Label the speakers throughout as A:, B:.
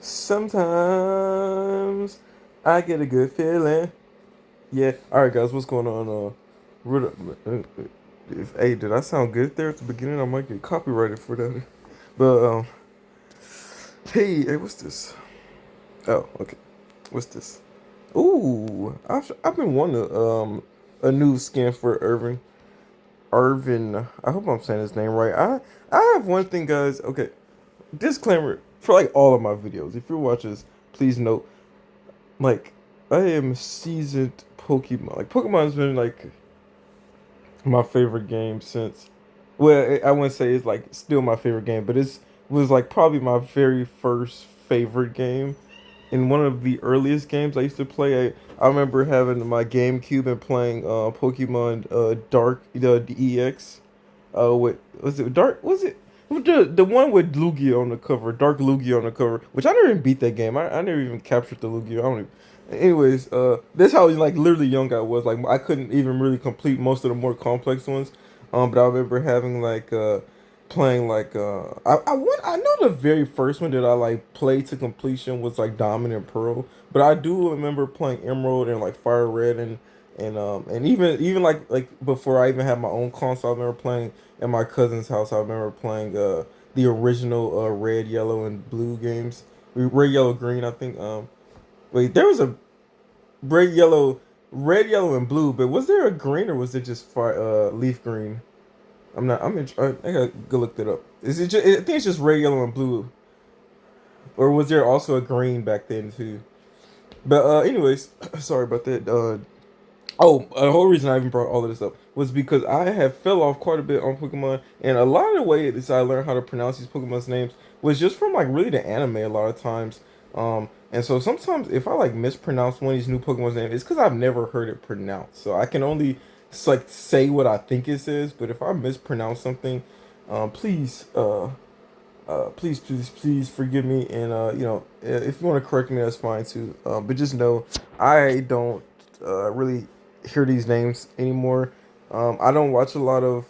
A: Sometimes I get a good feeling. Yeah. All right, guys. What's going on? Hey, did I sound good there at the beginning? I might get copyrighted for that. But hey, what's this? Oh, okay. What's this? Ooh, I've been wanting a new skin for Irving. Irvin. I hope I'm saying his name right. I have one thing, guys. Okay, disclaimer for like all of my videos. If you're watching this, please note like I am seasoned Pokemon. Like Pokemon's been like my favorite game since. Well, I wouldn't say it's like still my favorite game, but it's was like probably my very first favorite game. In one of the earliest games I used to play, I remember having my GameCube and playing Pokemon Dark the EX. With was it Dark? Was it the one with Lugia on the cover? Dark Lugia on the cover, which I never even beat that game. I never even captured the Lugia. I don't even. Anyways, that's how like literally young I was. Like I couldn't even really complete most of the more complex ones. But I remember having like playing like I know the very first one that I like played to completion was like Diamond and Pearl, but I do remember playing Emerald and like Fire Red and even like before I even had my own console, I remember playing at my cousin's house. I remember playing the original Red, Yellow, and Blue games. Red, Yellow, Green. I think. Wait, there was a red, yellow, and blue. But was there a green or was it just leaf green? I'm not. I gotta go look that up. Is it? Just, I think it's just red, yellow, and blue. Or was there also a green back then too? But anyways, sorry about that. Oh, the whole reason I even brought all of this up was because I have fell off quite a bit on Pokemon, and a lot of the way that I learned how to pronounce these Pokemon's names was just from like really the anime a lot of times. And so sometimes if I like mispronounce one of these new Pokemon's names, it's because I've never heard it pronounced. So I can only like say what I think it says, but if I mispronounce something, please, please forgive me, and if you want to correct me, that's fine too. But just know I don't really hear these names anymore. I don't watch a lot of,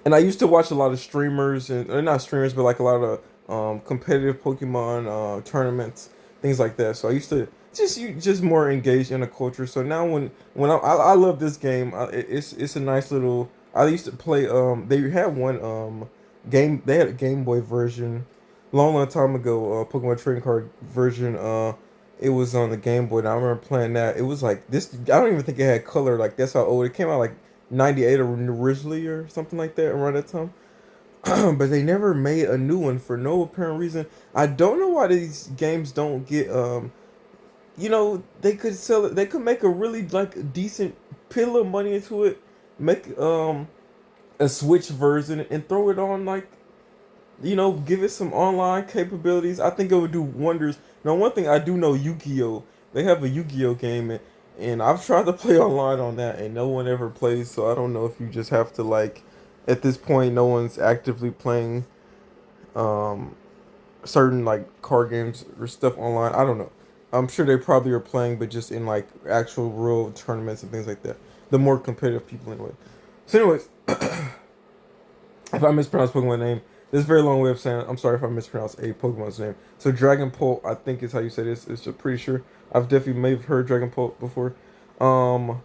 A: and I used to watch a lot of streamers and not streamers, but like a lot of competitive Pokemon tournaments, things like that. So I used to just more engaged in the culture. So now I love this game. It's a nice little. I used to play. They had one game. They had a Game Boy version, long time ago. Pokemon trading card version. It was on the Game Boy. And I remember playing that. It was like this. I don't even think it had color. Like that's how old it came out. Like 98 originally or something like that around that time. But they never made a new one for no apparent reason. I don't know why these games don't get they could sell it. They could make a really like decent pill of money into it. Make a Switch version and throw it on like give it some online capabilities. I think it would do wonders. Now, one thing I do know, Yu-Gi-Oh! They have a Yu-Gi-Oh! Game, and I've tried to play online on that, and no one ever plays. So I don't know if you just have to like, at this point, no one's actively playing um certain like card games or stuff online. I don't know. I'm sure they probably are playing, but just in like actual real tournaments and things like that. The more competitive people, anyway. So, anyways, if I mispronounce Pokemon name, this is a very long way of saying I'm sorry if I mispronounce a Pokemon's name. So Dragapult, I think is how you say this. It's just pretty sure. I've definitely may have heard Dragapult before. Um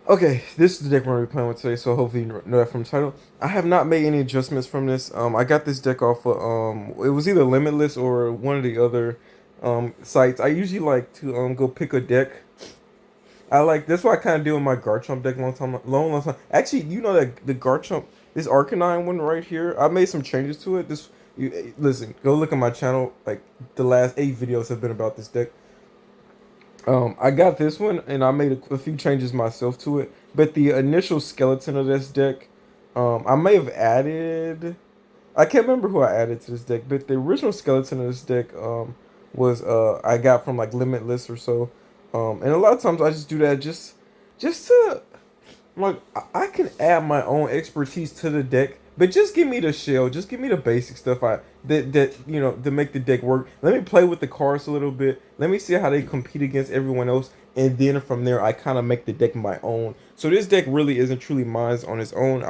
A: okay, this is the deck we're gonna be playing with today, so hopefully you know that from the title. I have not made any adjustments from this. I got this deck off of it was either Limitless or one of the other sites. I usually like to go pick a deck. I like that's what I kind of do with my Garchomp deck long time. Actually, you know that the Garchomp, this Arcanine one right here, I made some changes to it. Listen, go look at my channel. Like the last 8 videos have been about this deck. I got this one and I made a few changes myself to it. But the initial skeleton of this deck, I may have added. I can't remember who I added to this deck, but the original skeleton of this deck was I got from like Limitless or so. And a lot of times I just do that just to like I can add my own expertise to the deck, but just give me the shell, just give me the basic stuff that to make the deck work. Let me play with the cards a little bit. Let me see how they compete against everyone else, and then from there I kind of make the deck my own. So this deck really isn't truly mine on its own.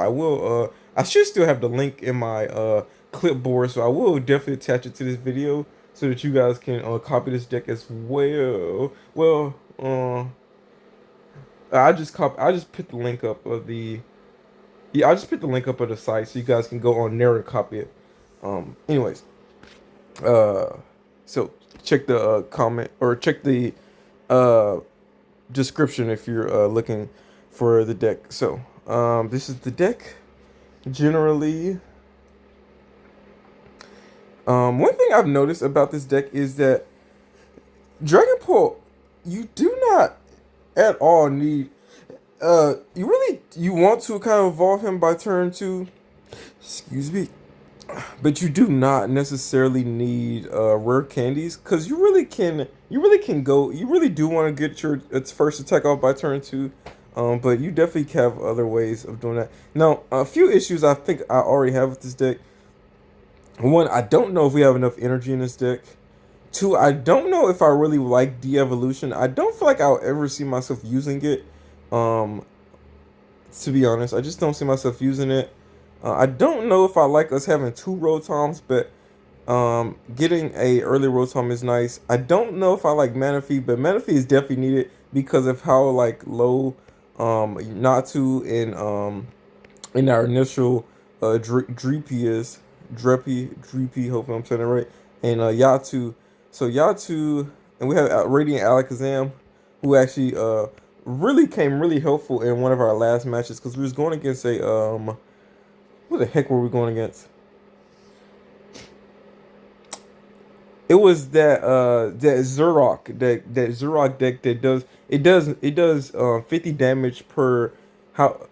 A: I should still have the link in my clipboard, so I will definitely attach it to this video so that you guys can copy this deck as well. Well, I just put the link up of the yeah, I just put the link up of the site so you guys can go on there and copy it. Anyways, uh, so check the comment or check the uh description if you're looking for the deck. So, this is the deck. Generally, one thing I've noticed about this deck is that Dragapult, you do not at all need. You want to kind of evolve him by turn two. Excuse me, but you do not necessarily need rare candies because you really do want to get your its first attack off by turn two. But you definitely have other ways of doing that. Now, a few issues I think I already have with this deck. One, I don't know if we have enough energy in this deck. Two, I don't know if I really like de-evolution. I don't feel like I'll ever see myself using it. Um, to be honest, I just don't see myself using it. I don't know if I like us having two Rotoms, but getting a early Rotom is nice. I don't know if I like Manaphy, but Manaphy is definitely needed because of how like low Natu in our initial Dreepy is Dreepy. Hopefully I'm saying it right. And Yatu. So Yatu, and we have Radiant Alakazam, who actually really came really helpful in one of our last matches because we was going against a what the heck were we going against? It was that Zurok deck that does 50 damage per how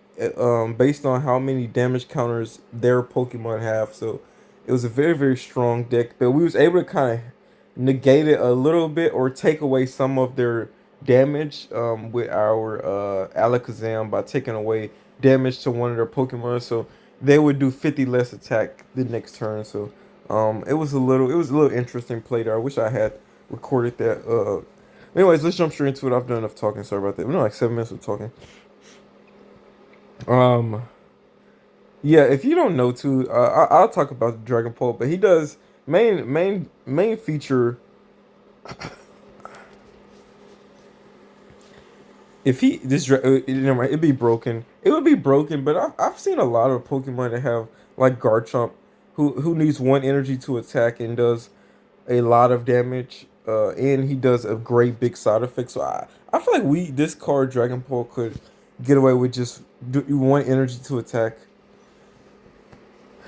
A: based on how many damage counters their Pokemon have. So it was a very strong deck, but we was able to kind of negate it a little bit or take away some of their damage with our Alakazam by taking away damage to one of their Pokemon. So they would do 50 less attack the next turn. So it was a little interesting play there. I wish I had recorded that. Anyways, let's jump straight into it. I've done enough talking. Sorry about that. We're like 7 minutes of talking. Um, yeah, if you don't know too, I'll talk about the Dragapult, but he does main feature. If he this never mind, it'd be broken. It would be broken, but I've seen a lot of Pokemon that have like Garchomp, who needs one energy to attack and does a lot of damage. And he does a great big side effect. So I feel like this card Dragapult could get away with just one energy to attack.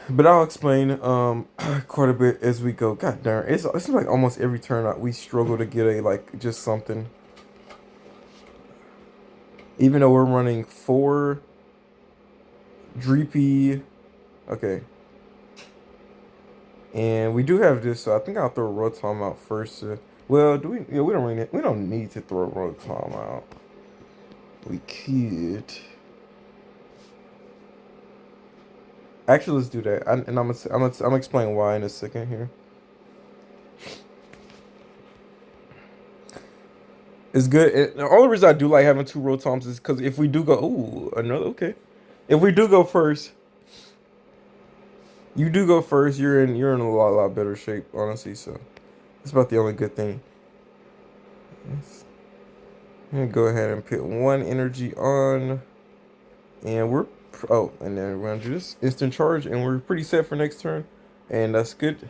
A: But I'll explain quite a bit as we go. God darn, it's like almost every turn we struggle to get a like just something. Even though we're running 4 Dreepy, okay. And we do have this, so I think I'll throw Rotom out first. Well, do we? Yeah, we don't need to throw Rotom out. We could. Actually, let's do that. And I'm explain why in a second here. It's good. The only reason I do like having 2 Rotoms is because if we do go, ooh, another okay. If we do go first, you do go first. You're in a lot better shape, honestly. So it's about the only good thing. I'm gonna go ahead and put 1 energy on, and and then we're gonna do this instant charge, and we're pretty set for next turn, and that's good.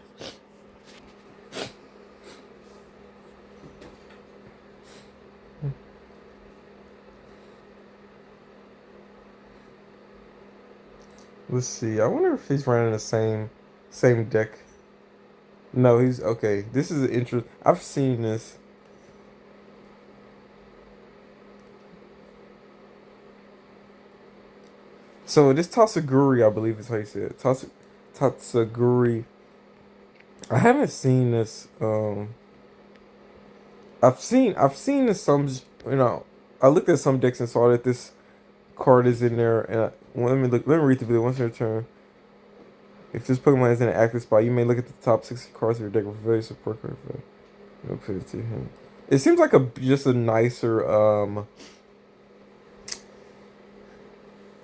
A: Let's see. I wonder if he's running the same deck. No, he's okay. This is an interest. I've seen this. So this Tatsuguri, I believe is how you say it. Tatsuguri. I haven't seen this. I've seen this some. You know, I looked at some decks and saw that this card is in there. And let me look. Let me read the video. Once your turn. If this Pokemon is in an active spot, you may look at the top 60 cards of your deck with various support cards. I'll put it to him. It seems like just a nicer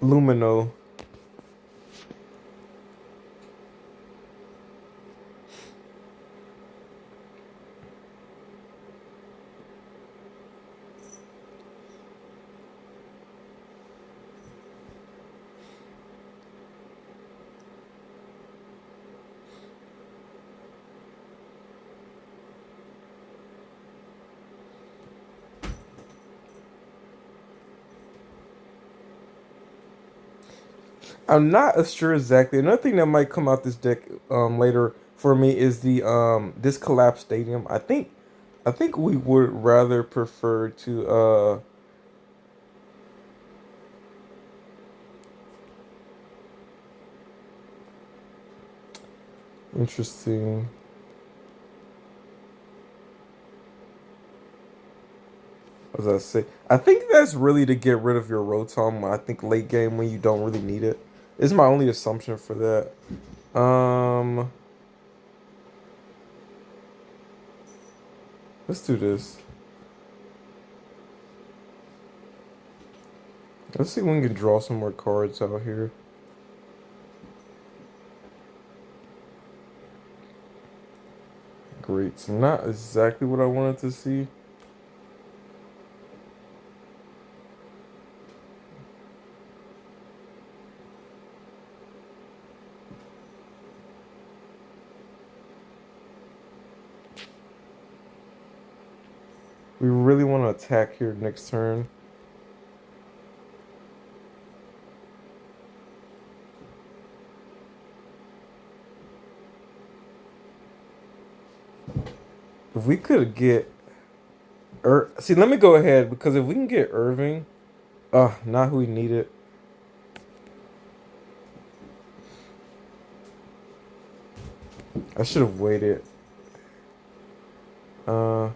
A: Lumino. I'm not sure exactly. Another thing that might come out this deck later for me is the this collapsed stadium. I think we would rather prefer to interesting. What was I say? I think that's really to get rid of your Rotom. I think late game when you don't really need it. Is my only assumption for that. Let's do this. Let's see when we can draw some more cards out here. Great. So not exactly what I wanted to see. We really want to attack here next turn. If we could get see, let me go ahead because if we can get Irving, not who we needed. I should have waited. Uh,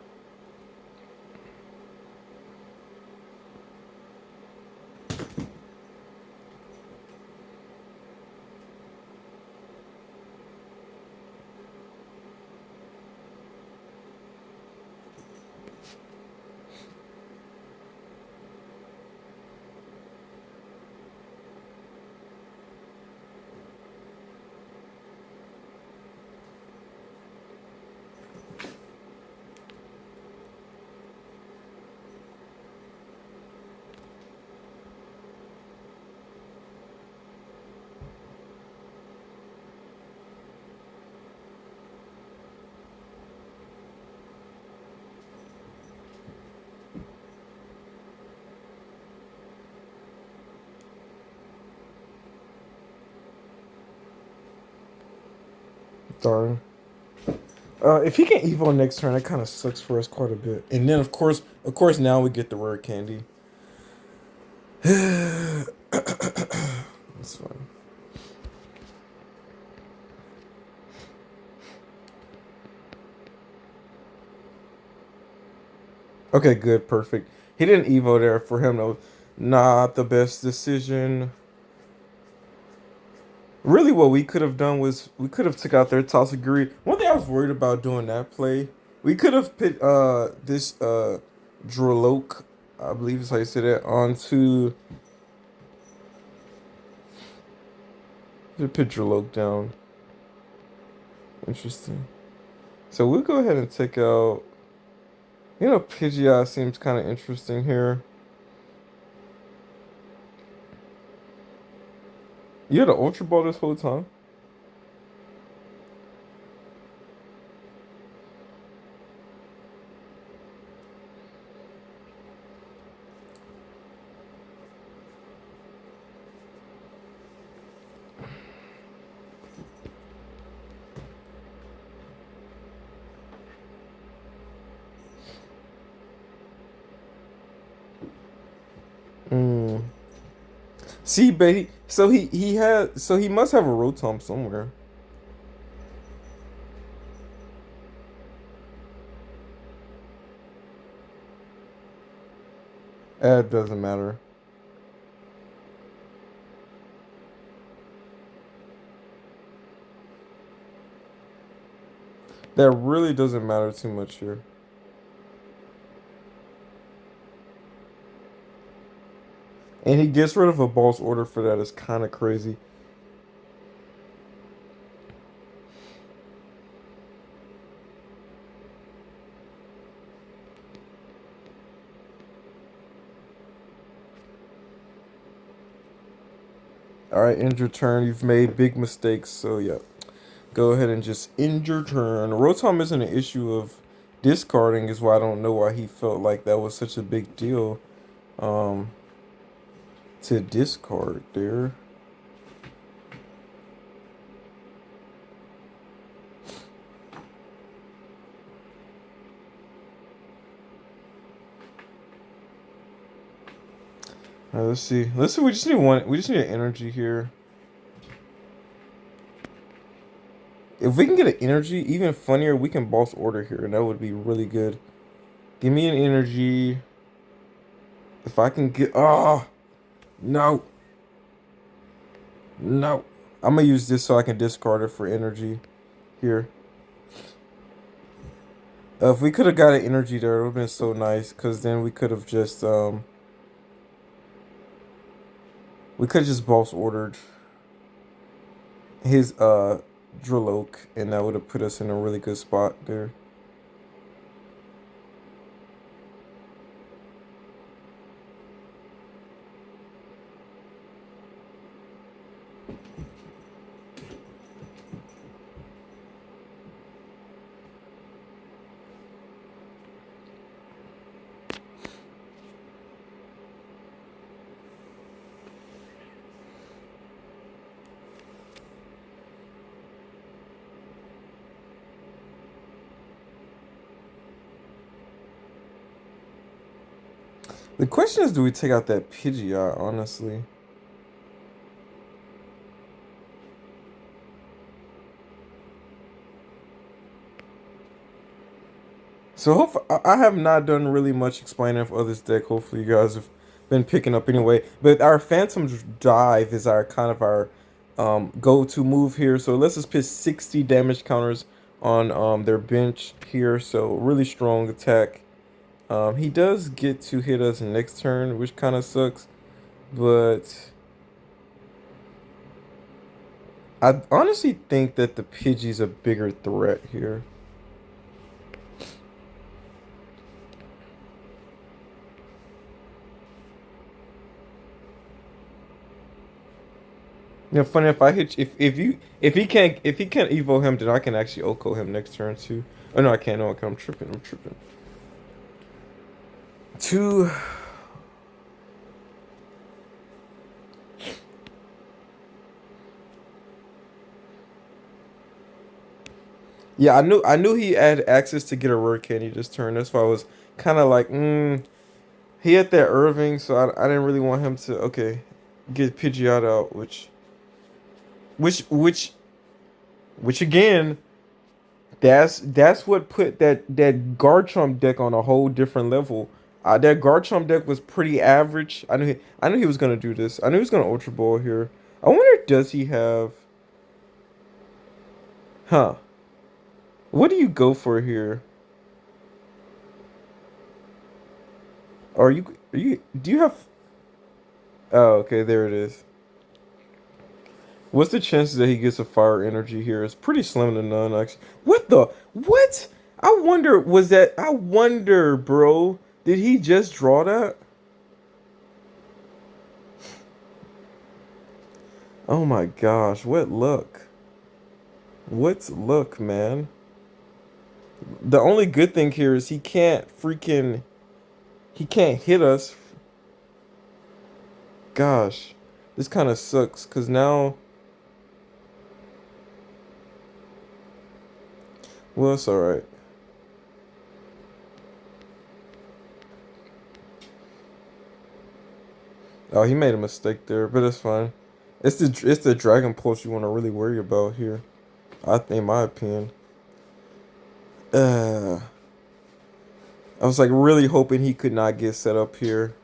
A: darn. If he can Evo next turn, that kind of sucks for us quite a bit. And then of course, now we get the rare candy. That's fine. Okay, good, perfect. He didn't Evo there for him. Though, not the best decision. Really, what we could have done was we could have took out their Tossagiri. One thing I was worried about doing that play, we could have put this Droloke, I believe is how you say that, onto put Droloke down. Interesting. So we'll go ahead and take out. Pidgeot seems kind of interesting here. You had an Ultra Ball this whole time. Mm. See, baby. So he must have a Rotom somewhere. It doesn't matter. That really doesn't matter too much here. And he gets rid of a boss order for that. It's kind of crazy. All right, end your turn. You've made big mistakes, so yeah. Go ahead and just end your turn. Rotom isn't an issue of discarding, is why I don't know why he felt like that was such a big deal um, to discard there. Let's see. Let's see. We just need one. We just need an energy here. If we can get an energy, even funnier, we can boss order here, and that would be really good. Give me an energy. If I can get, oh no, no. I'm gonna use this so I can discard it for energy here. If we could have got an energy there, it would have been so nice. Cause then we could have just we could have just boss ordered his drill oak, and that would have put us in a really good spot there. The question is, do we take out that Pidgeot, honestly? So I have not done really much explaining of others deck. Hopefully you guys have been picking up anyway. But our Phantom Dive is our kind of our go-to move here. So let's just put 60 damage counters on their bench here. So really strong attack. He does get to hit us next turn, which kind of sucks. But I honestly think that the Pidgey's a bigger threat here. Yeah, funny if I hit you, if he can't evo him, then I can actually Oko him next turn too. Oh no, I can't. No, I'm tripping. I'm tripping. Two. Yeah, I knew he had access to get a rare candy this turn. That's why I was kind of like, he had that Irving, so I didn't really want him to get Pidgeot out, which which which again, that's what put that Garchomp deck on a whole different level. That Garchomp deck was pretty average. I knew he was gonna do this. I knew he was gonna Ultra Ball here. I wonder, does he have? Huh? What do you go for here? Are you do you have? Oh, okay, there it is. What's the chances that he gets a fire energy here? It's pretty slim to none, actually. What the? What? I wonder, was that? I wonder, bro. Did he just draw that? Oh my gosh, what luck. What's luck, man? The only good thing here is he can't hit us. Gosh, this kind of sucks because now, well, it's all right. Oh, he made a mistake there, but it's fine. It's the Dragapult you want to really worry about here. I think, in my opinion. Uh, I was like really hoping he could not get set up here.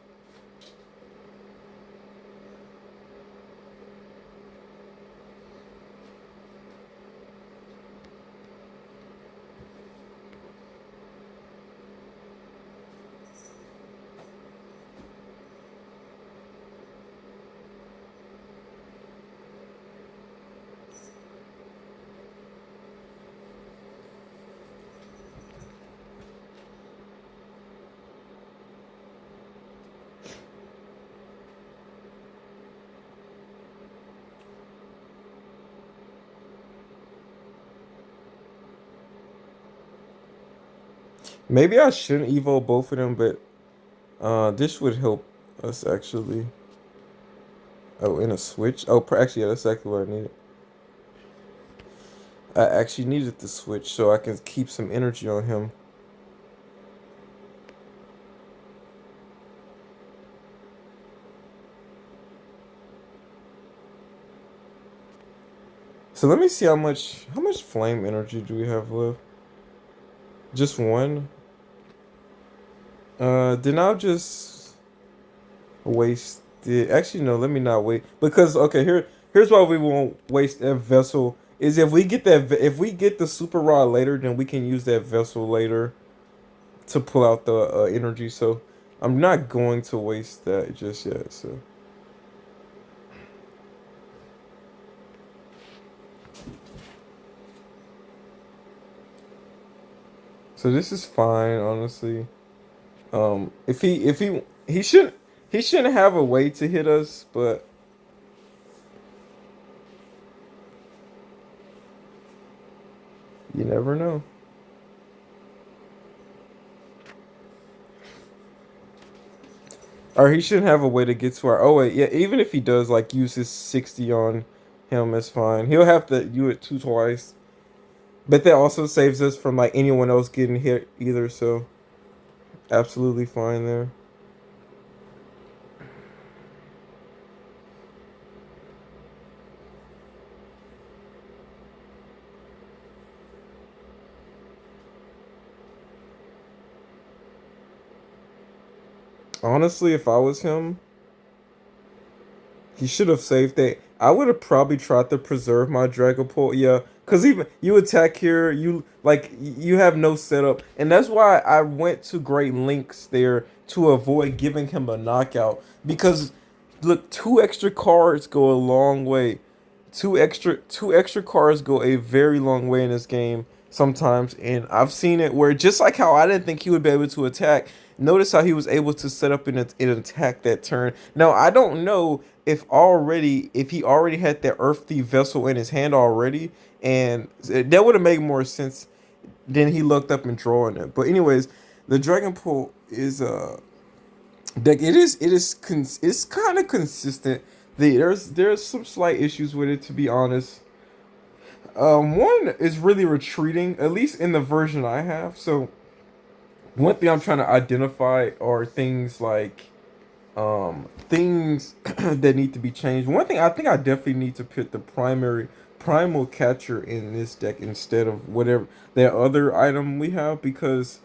A: Maybe I shouldn't evo both of them, but this would help us actually. Oh, in a switch. Oh, actually, yeah, that's exactly what I needed. I actually needed the switch so I can keep some energy on him. So let me see how much flame energy do we have left? Just one. Then I'll just waste it. Actually, no. Let me not wait because okay, here's why we won't waste that vessel. Is if we get if we get the super rod later, then we can use that vessel later to pull out the energy. So I'm not going to waste that just yet. So this is fine, honestly. If he shouldn't have a way to hit us, but you never know. Or he shouldn't have a way to get to our. Oh wait, yeah. Even if he does, like use his 60 on him, it's fine. He'll have to do it two twice, but that also saves us from like anyone else getting hit either. So absolutely fine there. Honestly, if I was him, he should have saved that. I would have probably tried to preserve my Dragapult. Yeah, cause even you attack here, you like you have no setup, and that's why I went to great lengths there to avoid giving him a knockout. Because look, two extra cards go a long way. Two extra cards go a very long way in this game sometimes, and I've seen it where just like how I didn't think he would be able to attack. Notice how he was able to set up and attack that turn. Now I don't know if he already had that earthy vessel in his hand already, and that would have made more sense than he looked up and drawing it. But anyways, the Dragon Pool is deck. It's kind of consistent. There's some slight issues with it, to be honest. One is really retreating, at least in the version I have. So one thing I'm trying to identify are things like things that need to be changed. One thing I think I definitely need to put the primal catcher in this deck instead of whatever that other item we have, because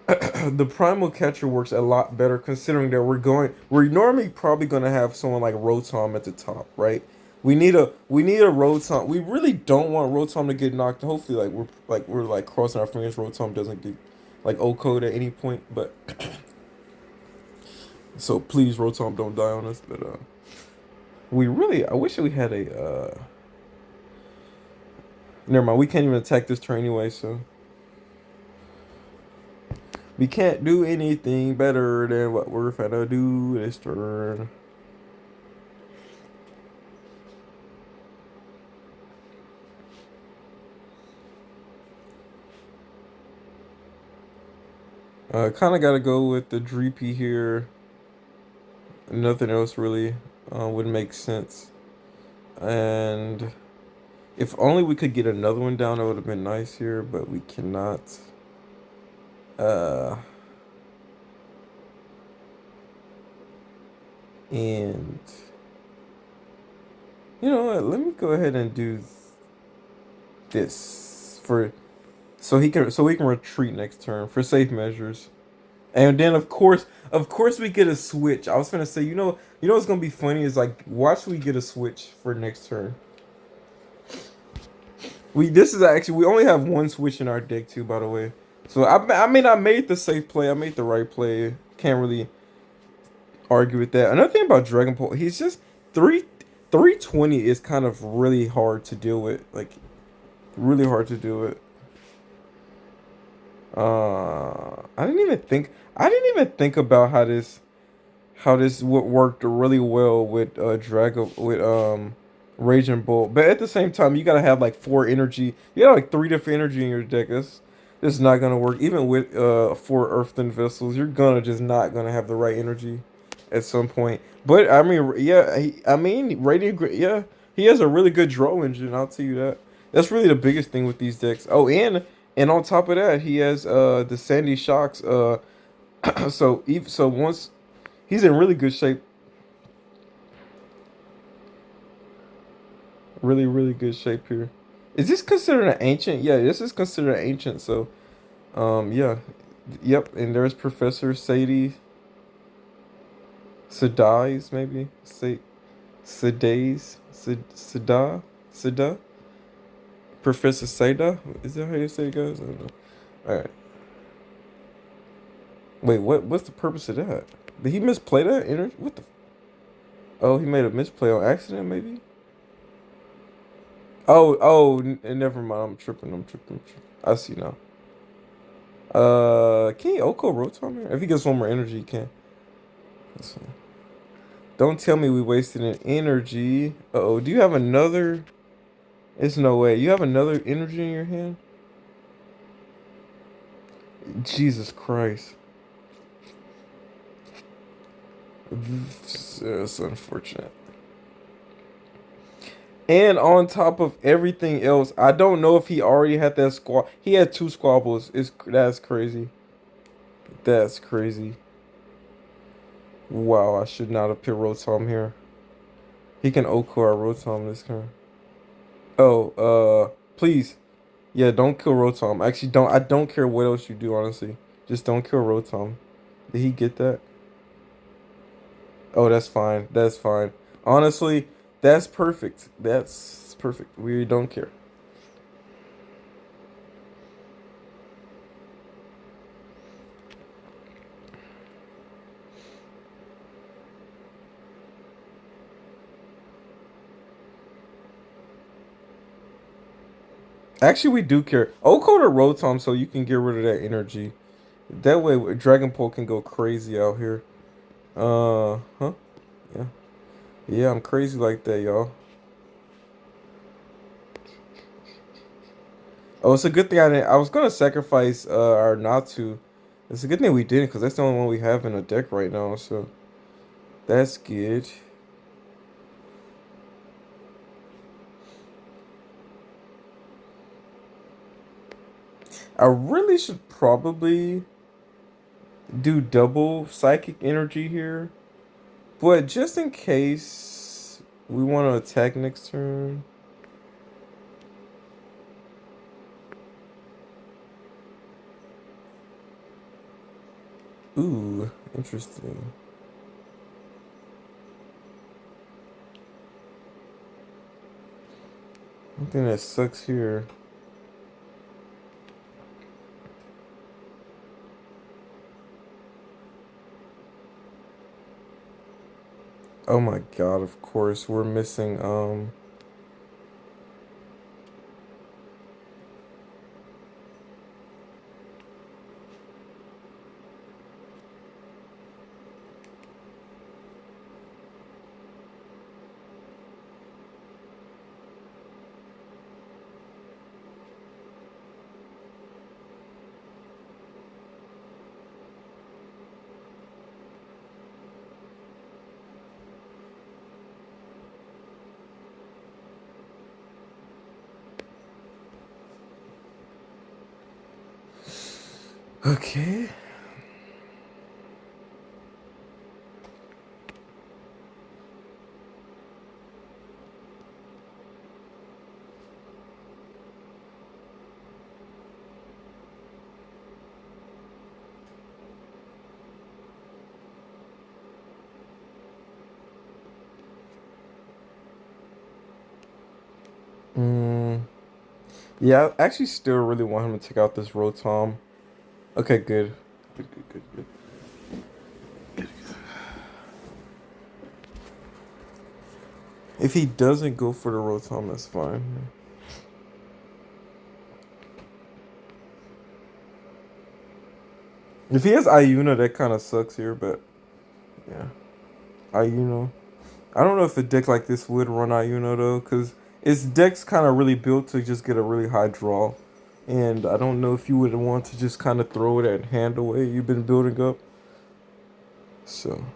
A: the primal catcher works a lot better considering that we're normally probably gonna have someone like Rotom at the top, right? We need a Rotom. We really don't want Rotom to get knocked. Hopefully, we're like crossing our fingers. Rotom doesn't get like O code at any point, but so please Rotom don't die on us. But I wish we had a never mind. We can't even attack this turn anyway, so we can't do anything better than what we're gonna do this turn. Kind of got to go with the Dreepy here. Nothing else really would make sense. And if only we could get another one down, it would have been nice here, but we cannot. Uh, and you know what? Let me go ahead and do this for so we can retreat next turn for safe measures. And then of course we get a switch. I was gonna say, what's gonna be funny is like watch we get a switch for next turn. We only have one switch in our deck too, by the way. So I mean I made the safe play. I made the right play. Can't really argue with that. Another thing about Dragapult, he's just three 320 is kind of really hard to deal with. Like really hard to deal with. I didn't even think about how this would worked really well with Raging Bolt. But at the same time, you gotta have like four energy. You got like three different energy in your deck. That's not gonna work. Even with four Earthen Vessels, you're gonna just not gonna have the right energy at some point. But I mean, yeah, yeah, he has a really good draw engine. I'll tell you that. That's really the biggest thing with these decks. Oh, and on top of that, he has the Sandy Shocks. So once he's in really good shape. Really, really good shape here. Is this considered an ancient? Yeah, this is considered ancient. So, yeah, yep. And there's Professor Sadie Sadais, maybe Sadais Sada Professor Sada. Is that how you say it goes? I don't know. All right. Wait, what's the purpose of that? Did he misplay that energy? What the? Oh, he made a misplay on accident, maybe. Never mind. I'm tripping. I see now. Can he Oko Rotom here? If he gets one more energy, he can. That's fine. Don't tell me we wasted an energy. Uh-oh, do you have another? It's no way. You have another energy in your hand? Jesus Christ. That's unfortunate. And on top of everything else, I don't know if he already had that squab. He had two squabbles. That's crazy. That's crazy. Wow, I should not have put Rotom here. He can Oko our Rotom this turn. Oh, please. Yeah, don't kill Rotom. Actually, don't. I don't care what else you do, honestly. Just don't kill Rotom. Did he get that? Oh, that's fine. That's fine. Honestly, that's perfect. That's perfect. We don't care. Actually, we do care. Oko to Rotom so you can get rid of that energy. That way, Dragapult can go crazy out here. Huh? Yeah. Yeah, I'm crazy like that, y'all. Oh, it's a good thing I didn't. I was gonna sacrifice our Natu. It's a good thing we didn't, because that's the only one we have in the deck right now. So that's good. I really should probably do double psychic energy here, but just in case we want to attack next turn. Ooh, interesting. One thing that sucks here. Oh my god, of course, we're missing okay. Mm, yeah, I actually still really want him to take out this Rotom. Okay, good. Good. If he doesn't go for the Rotom, that's fine. If he has Iuna, that kind of sucks here, but yeah. Iuna. I don't know if a deck like this would run Iuna, though, because its deck's kind of really built to just get a really high draw. And I don't know if you would want to just kind of throw that hand away you've been building up. So,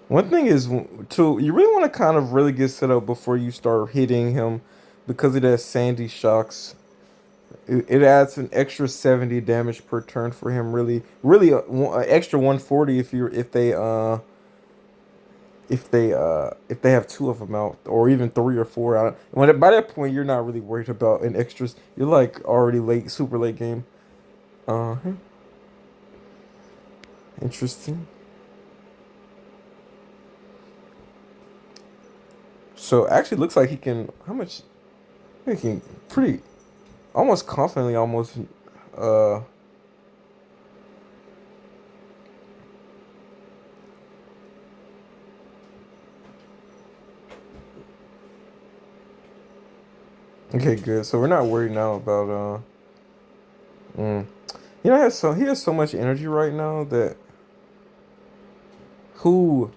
A: one thing is to you really want to kind of really get set up before you start hitting him because of that Sandy shocks. It adds an extra 70 damage per turn for him. Really, really, extra 140 if they if they have two of them out or even three or four out. When by that point you're not really worried about an extras. You're like already late, super late game. Uh huh. Interesting. So actually, looks like he can. How much? He can pretty almost confidently almost. Uh. Okay, good. So we're not worried now about Mm. You know, he has so much energy right now that who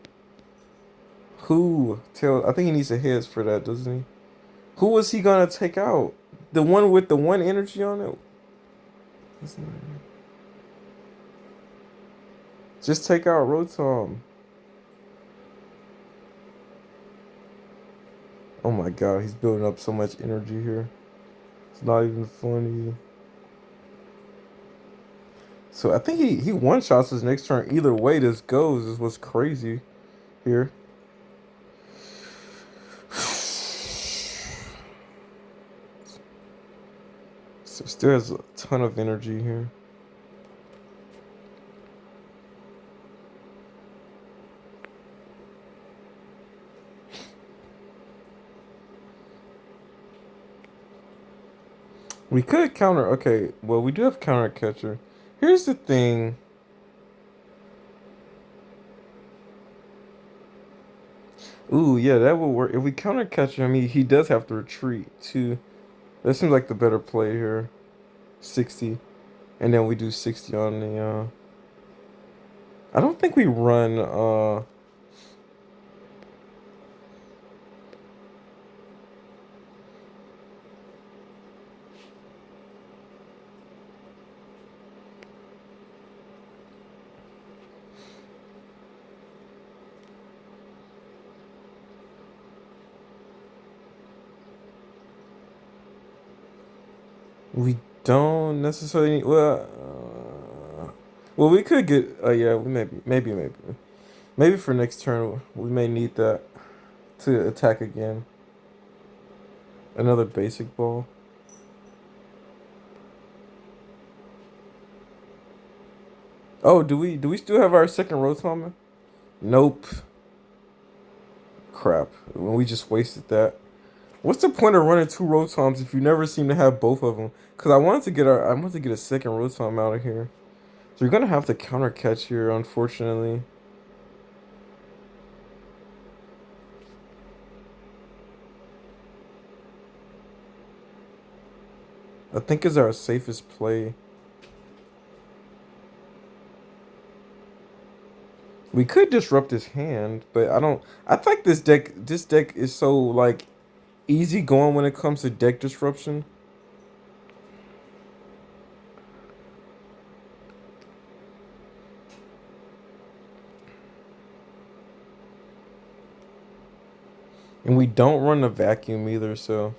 A: who tell I think he needs a heads for that, doesn't he? Who was he gonna take out? The one with the one energy on it? Just take out Rotom. Oh my god, he's building up so much energy here. It's not even funny. So I think he one shots his next turn. Either way this goes is what's crazy here. So still has a ton of energy here. We could counter. Okay, well we do have counter catcher. Here's the thing. Ooh, yeah, that will work. If we counter catcher, I mean he does have to retreat too. That seems like the better play here. 60. And then we do 60 on the I don't think we run we don't necessarily well we could get yeah, we maybe for next turn we may need that to attack again. Another basic ball. Oh, do we still have our second Rotom? Nope. Crap. When we just wasted that. What's the point of running two Rotoms if you never seem to have both of them? Cause I wanted to get a second Rotom out of here. So you're gonna have to counter catch here, unfortunately. I think is our safest play. We could disrupt his hand, but I don't. I think this deck is so like easy going when it comes to deck disruption. And we don't run the vacuum either, so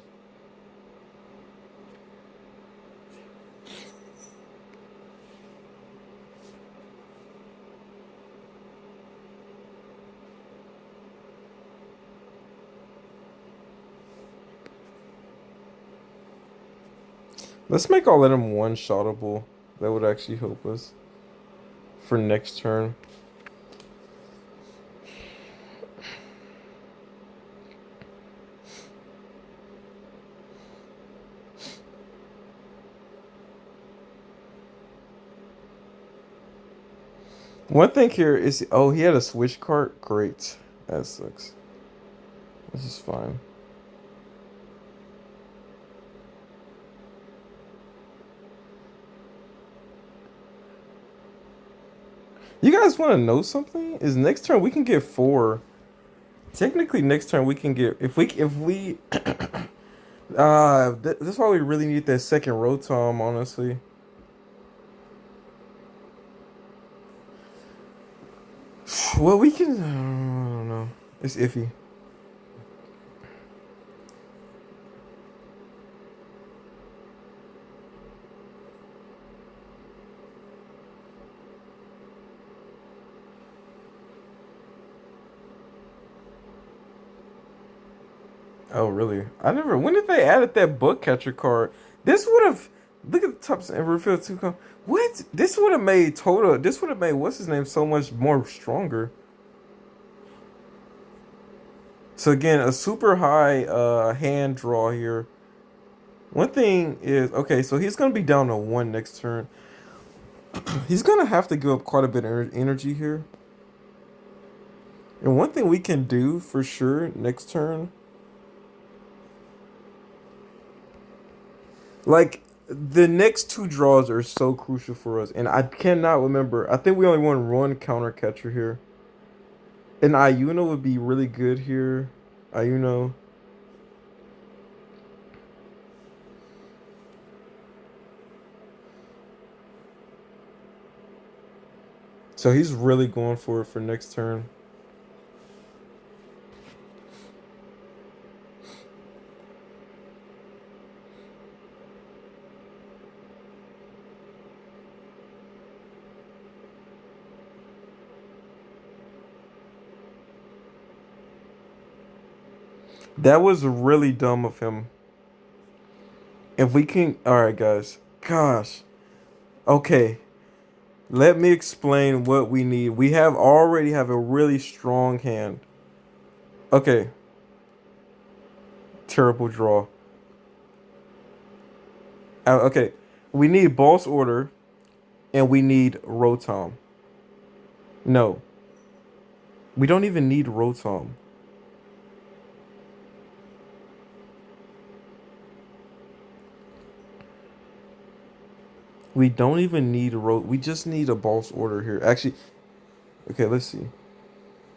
A: let's make all of them one shotable. That would actually help us for next turn. One thing here is oh he had a switch cart. Great, that sucks. This is fine. You guys want to know something? Is next turn we can get four. Technically, next turn we can get if we that's why we really need that second Rotom, honestly. Well, we can. I don't know. It's iffy. Oh, really? I never. When did they added that book catcher card? This would have. Look at the top and reveal two. What? This would have made Total. This would have made what's his name so much more stronger. So again, a super high hand draw here. One thing is okay. So he's gonna be down to one next turn. He's gonna have to give up quite a bit of energy here. And one thing we can do for sure next turn, like the next two draws are so crucial for us, and I cannot remember. I think we only want one counter catcher here. And Ayuno would be really good here. Ayuno. So he's really going for it for next turn. That was really dumb of him. If we can, all right, guys. Gosh. Okay. Let me explain what we need. We have already have a really strong hand. Okay. Terrible draw. Okay. We need boss order, and we need Rotom. No, we don't even need Rotom. We don't even need we just need a boss order here. Actually, okay, let's see.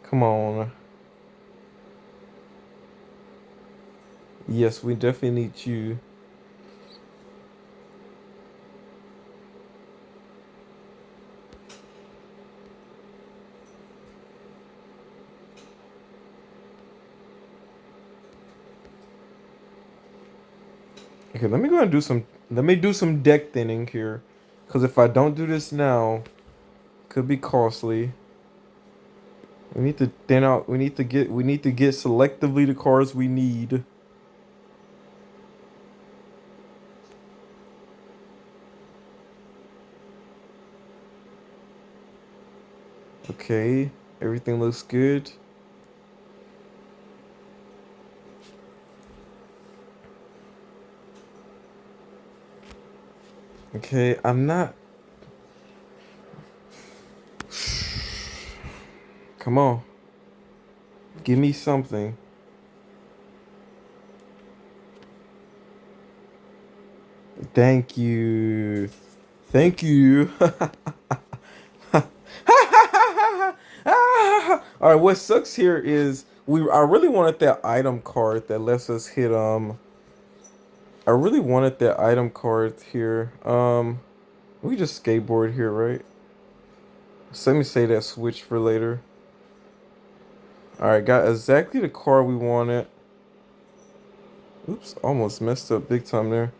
A: Come on. Yes, we definitely need you. Okay, let me go and do some. Let me do some deck thinning here, because if I don't do this now, it could be costly. We need to thin out. We need to get. We need to get selectively the cards we need. Okay, everything looks good. Okay, I'm not. Come on. Give me something. Thank you. Thank you. All right, what sucks here is I really wanted that item card that lets us hit I really wanted that item card here. We just skateboard here, right? So let me say that switch for later. All right, got exactly the card we wanted. Oops, almost messed up big time there.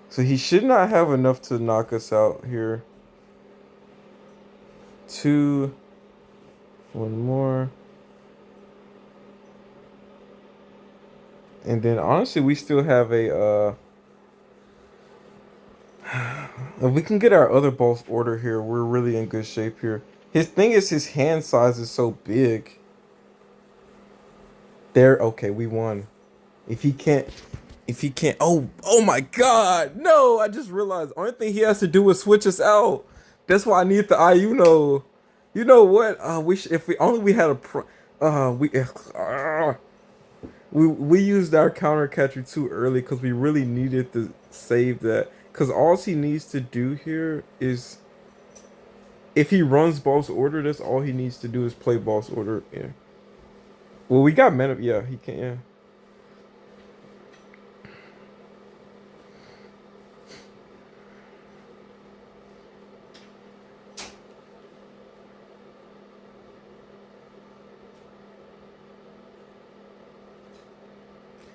A: So he should not have enough to knock us out here. Two, one more. And then honestly, we still have a if we can get our other boss order here, we're really in good shape here. His thing is his hand size is so big. There, okay, we won. If he can't, oh my God, no! I just realized only thing he has to do is switch us out. That's why I need the Ayuno. You know what? If we only we had a we used our counter catcher too early because we really needed to save that. Because all he needs to do here is if he runs boss order, that's all he needs to do is play boss order. Yeah. Well, we got mana. Yeah, he can. Yeah.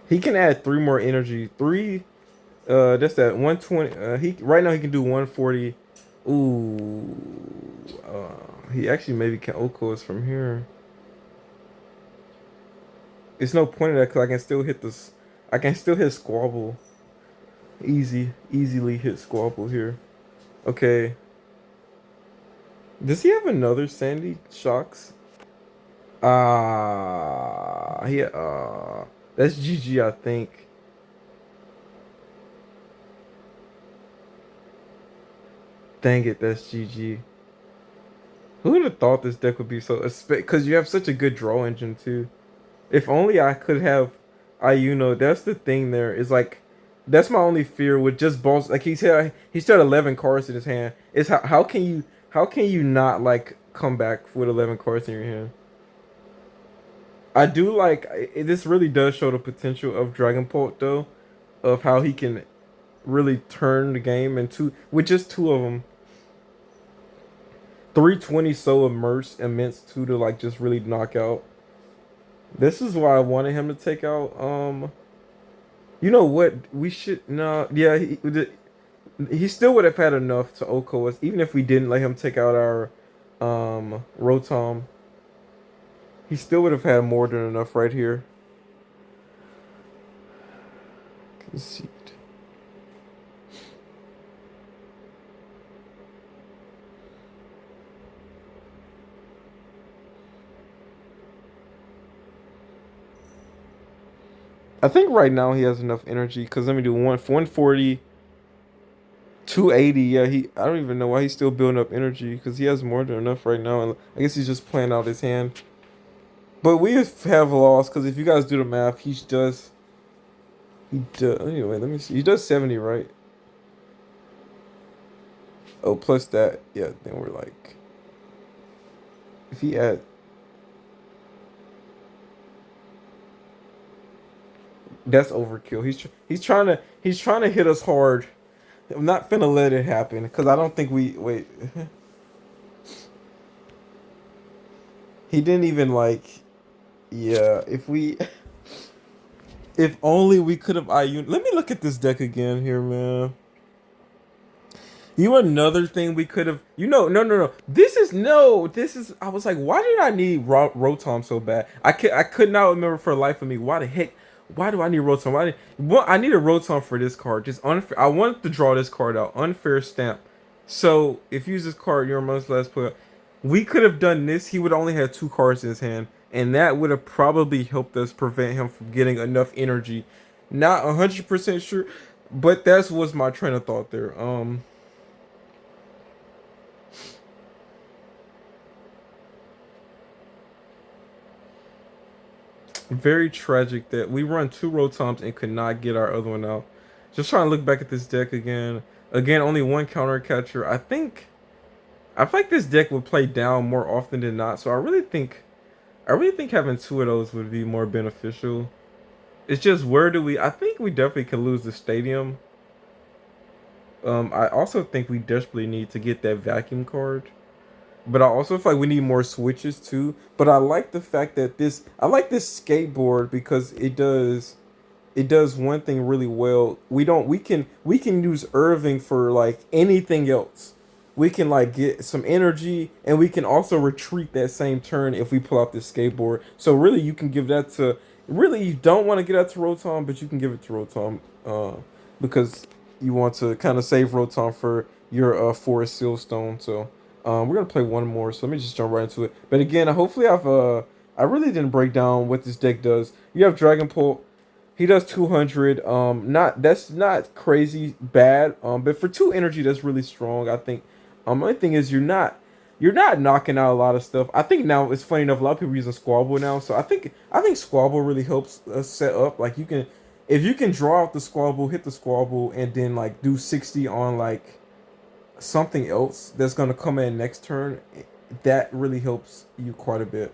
A: He can add three more energy. Three. That's that 120. He right now he can do 140. Ooh. He actually maybe can Oko us from here. It's no point in that because I can still hit this. I can still hit Squabble. Easily hit Squabble here. Okay. Does he have another Sandy Shocks? That's GG, I think. Dang it, that's GG. Who would have thought this deck would be so? Because you have such a good draw engine too. If only I could have Ayuno. That's the thing. There is like, that's my only fear with just balls. Like he's had 11 cards in his hand. Is how can you not like come back with 11 cards in your hand? I do like this. Really does show the potential of Dragapult though, of how he can really turn the game into with just two of them. 320 so immense too to like just really knock out. This is why I wanted him to take out. You know what? We should no. Yeah, he still would have had enough to Oko us, even if we didn't let him take out our Rotom. He still would have had more than enough right here. Concede. I think right now he has enough energy because let me do 140, 280. Yeah, I don't even know why he's still building up energy because he has more than enough right now. And I guess he's just playing out his hand. But we have lost because if you guys do the math, he does anyway. Let me see. He does 70, right? Oh, plus that, yeah. Then we're like, if he add, that's overkill. He's trying to hit us hard. I'm not finna let it happen because I don't think we wait. He didn't even like. Yeah, if only we could have IU. Let me look at this deck again here, man. You another thing we could have. No. This is no. This is. I was like, why did I need Rotom so bad? I could not remember for the life of me. Why the heck? Why do I need Rotom? I need a Rotom for this card. Just unfair. I wanted to draw this card out. Unfair stamp. So if you use this card, you're most last player. We could have done this. He would only have two cards in his hand, and that would have probably helped us prevent him from getting enough energy. Not 100% sure, but that was my train of thought there. Very tragic that we run two Rotoms and could not get our other one out. Just trying to look back at this deck again. Again, only one counter catcher. I feel like this deck would play down more often than not. So I really think having two of those would be more beneficial. It's just where do we? I think we definitely could lose the stadium. I also think we desperately need to get that vacuum card. But I also feel like we need more switches too. But I like the fact that I like this skateboard because it does one thing really well. We can use Irving for like anything else. We can like get some energy and we can also retreat that same turn if we pull out this skateboard. So really you can give that to really you don't want to get that to Rotom, but you can give it to Rotom because you want to kind of save Rotom for your Forest Sealstone. So we're gonna play one more, so let me just jump right into it. But again, hopefully I really didn't break down what this deck does. You have Dragapult. He does 200. Not that's not crazy bad. But for two energy, that's really strong. I think. My thing is you're not knocking out a lot of stuff. I think now it's funny enough. A lot of people using Squabble now, so I think Squabble really helps us set up. Like you can, if you can draw out the Squabble, hit the Squabble, and then like do 60 on like something else that's gonna come in next turn, that really helps you quite a bit.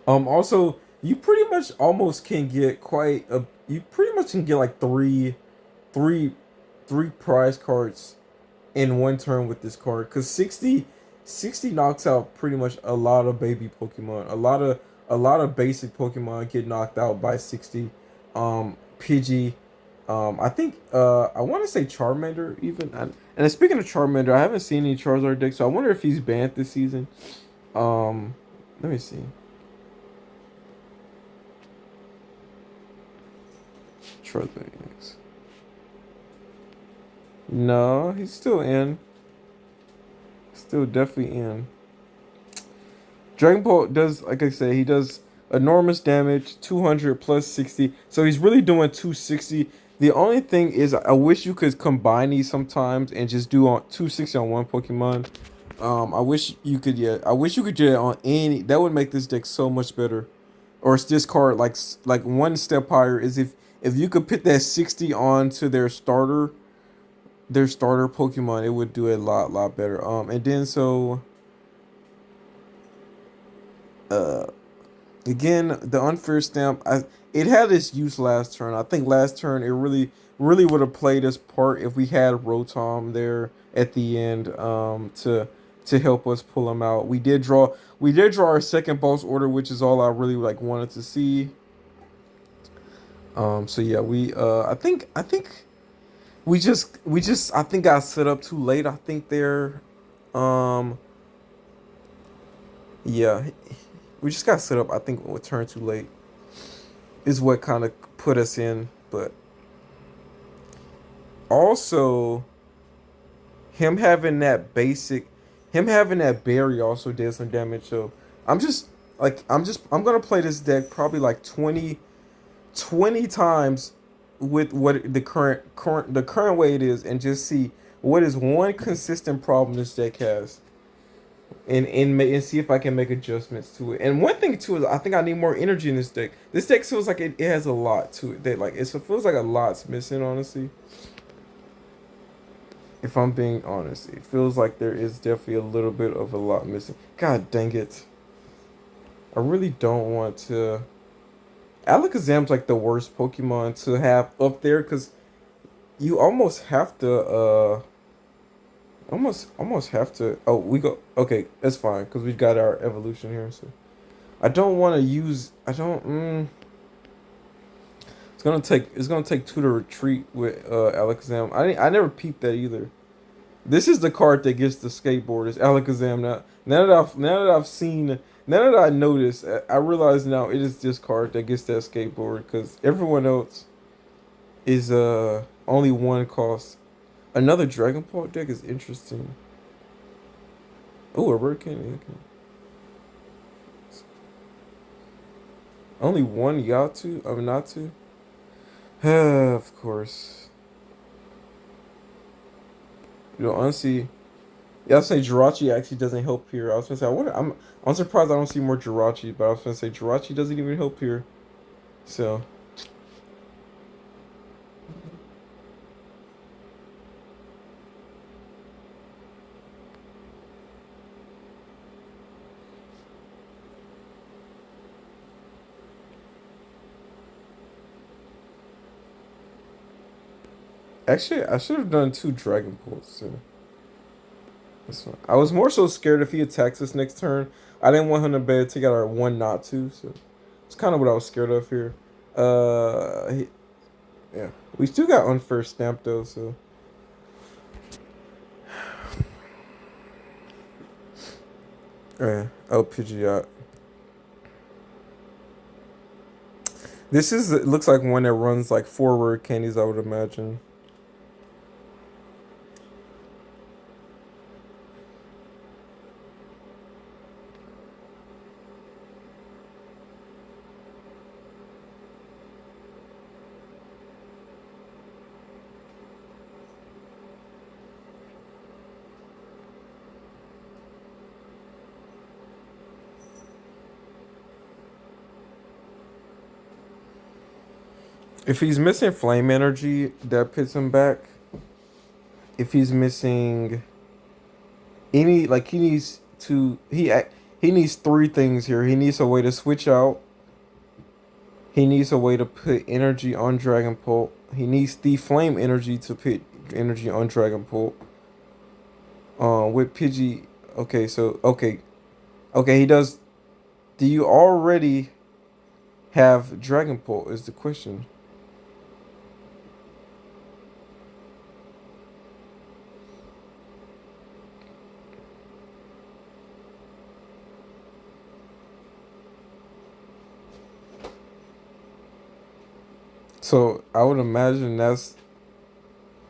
A: Also, you pretty much almost can get quite a. You pretty much can get like three, three prize cards in one turn with this card because 60 knocks out pretty much a lot of baby Pokemon. A lot of basic Pokemon get knocked out by 60. Pidgey. I think I want to say Charmander even. And speaking of Charmander, I haven't seen any Charizard decks, so I wonder if he's banned this season. Let me see. Dragapult EX. No, he's still in. Still definitely in. Dragapult does, like I said, he does enormous damage, 200 plus 60. So he's really doing 260. The only thing is, I wish you could combine these sometimes and just do on 260 on one Pokemon. I wish you could, yeah. I wish you could do it on any. That would make this deck so much better. Or it's this card like one step higher is if you could put that 60 onto their starter Pokemon, it would do a lot better. And then so uh again, the unfair stamp, it had its use last turn. I think last turn it really would have played its part if we had Rotom there at the end to help us pull him out. We did draw our second boss order, which is all I really like wanted to see. So yeah, I think we just I think got set up too late. I think they're um yeah, we just got set up. I think a turn too late is what kind of put us in, but also him having that basic, him having that berry also did some damage. So I'm just I'm gonna play this deck probably like 20 times with what the current way it is, and just see what is one consistent problem this deck has, and see if I can make adjustments to it. And one thing too is I think I need more energy in this deck. This deck feels like it has a lot to it. That like it feels like a lot's missing, honestly. If I'm being honest, it feels like there is definitely a little bit of a lot missing. God dang it. I really don't want to. Alakazam's like the worst Pokemon to have up there because you almost have to almost have to. Oh, we go. Okay, that's fine because we got our evolution here. So I don't want to use. I don't. It's gonna take two to retreat with Alakazam. I never peeped that either. This is the card that gets the skateboard. It's Alakazam. Now that I noticed, I realize now it is this card that gets that skateboard because everyone else is only one cost. Another Dragapult deck is interesting. Oh, a rare candy. Okay. Only one Yatu. I mean, Natu. Of course. You know, honestly, yeah, I was say Jirachi actually doesn't help here. I was gonna say I'm surprised I don't see more Jirachi, but I was gonna say Jirachi doesn't even help here. So actually, I should have done two Dragon Pulls. So that's fine. I was more so scared if he attacks us next turn. I didn't want him to be able to take out our one not to. So it's kind of what I was scared of here. Yeah, we still got unfair stamp though. So yeah, oh Pidgeot. This is it looks like one that runs like forward candies. I would imagine. If he's missing flame energy, that puts him back. If he's missing any, like he needs three things here. He needs a way to switch out. He needs a way to put energy on Dragapult. He needs the flame energy to put energy on Dragapult. With Pidgey, okay, he does. Do you already have Dragapult? Is the question. So I would imagine that's.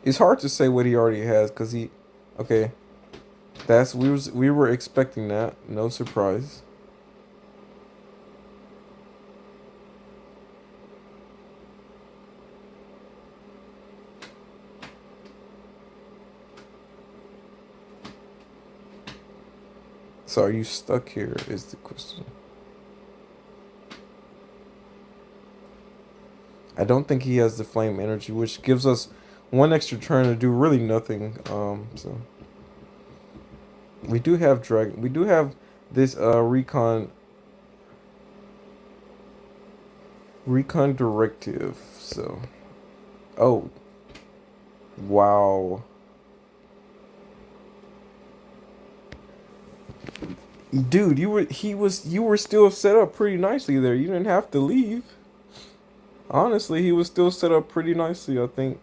A: It's hard to say what he already has because he. Okay, that's we were expecting that. No surprise. So are you stuck here? Is the question. I don't think he has the flame energy, which gives us one extra turn to do really nothing. So we do have drag. We do have this recon directive. So oh wow, dude, you were still set up pretty nicely there. You didn't have to leave. Honestly, he was still set up pretty nicely. I think.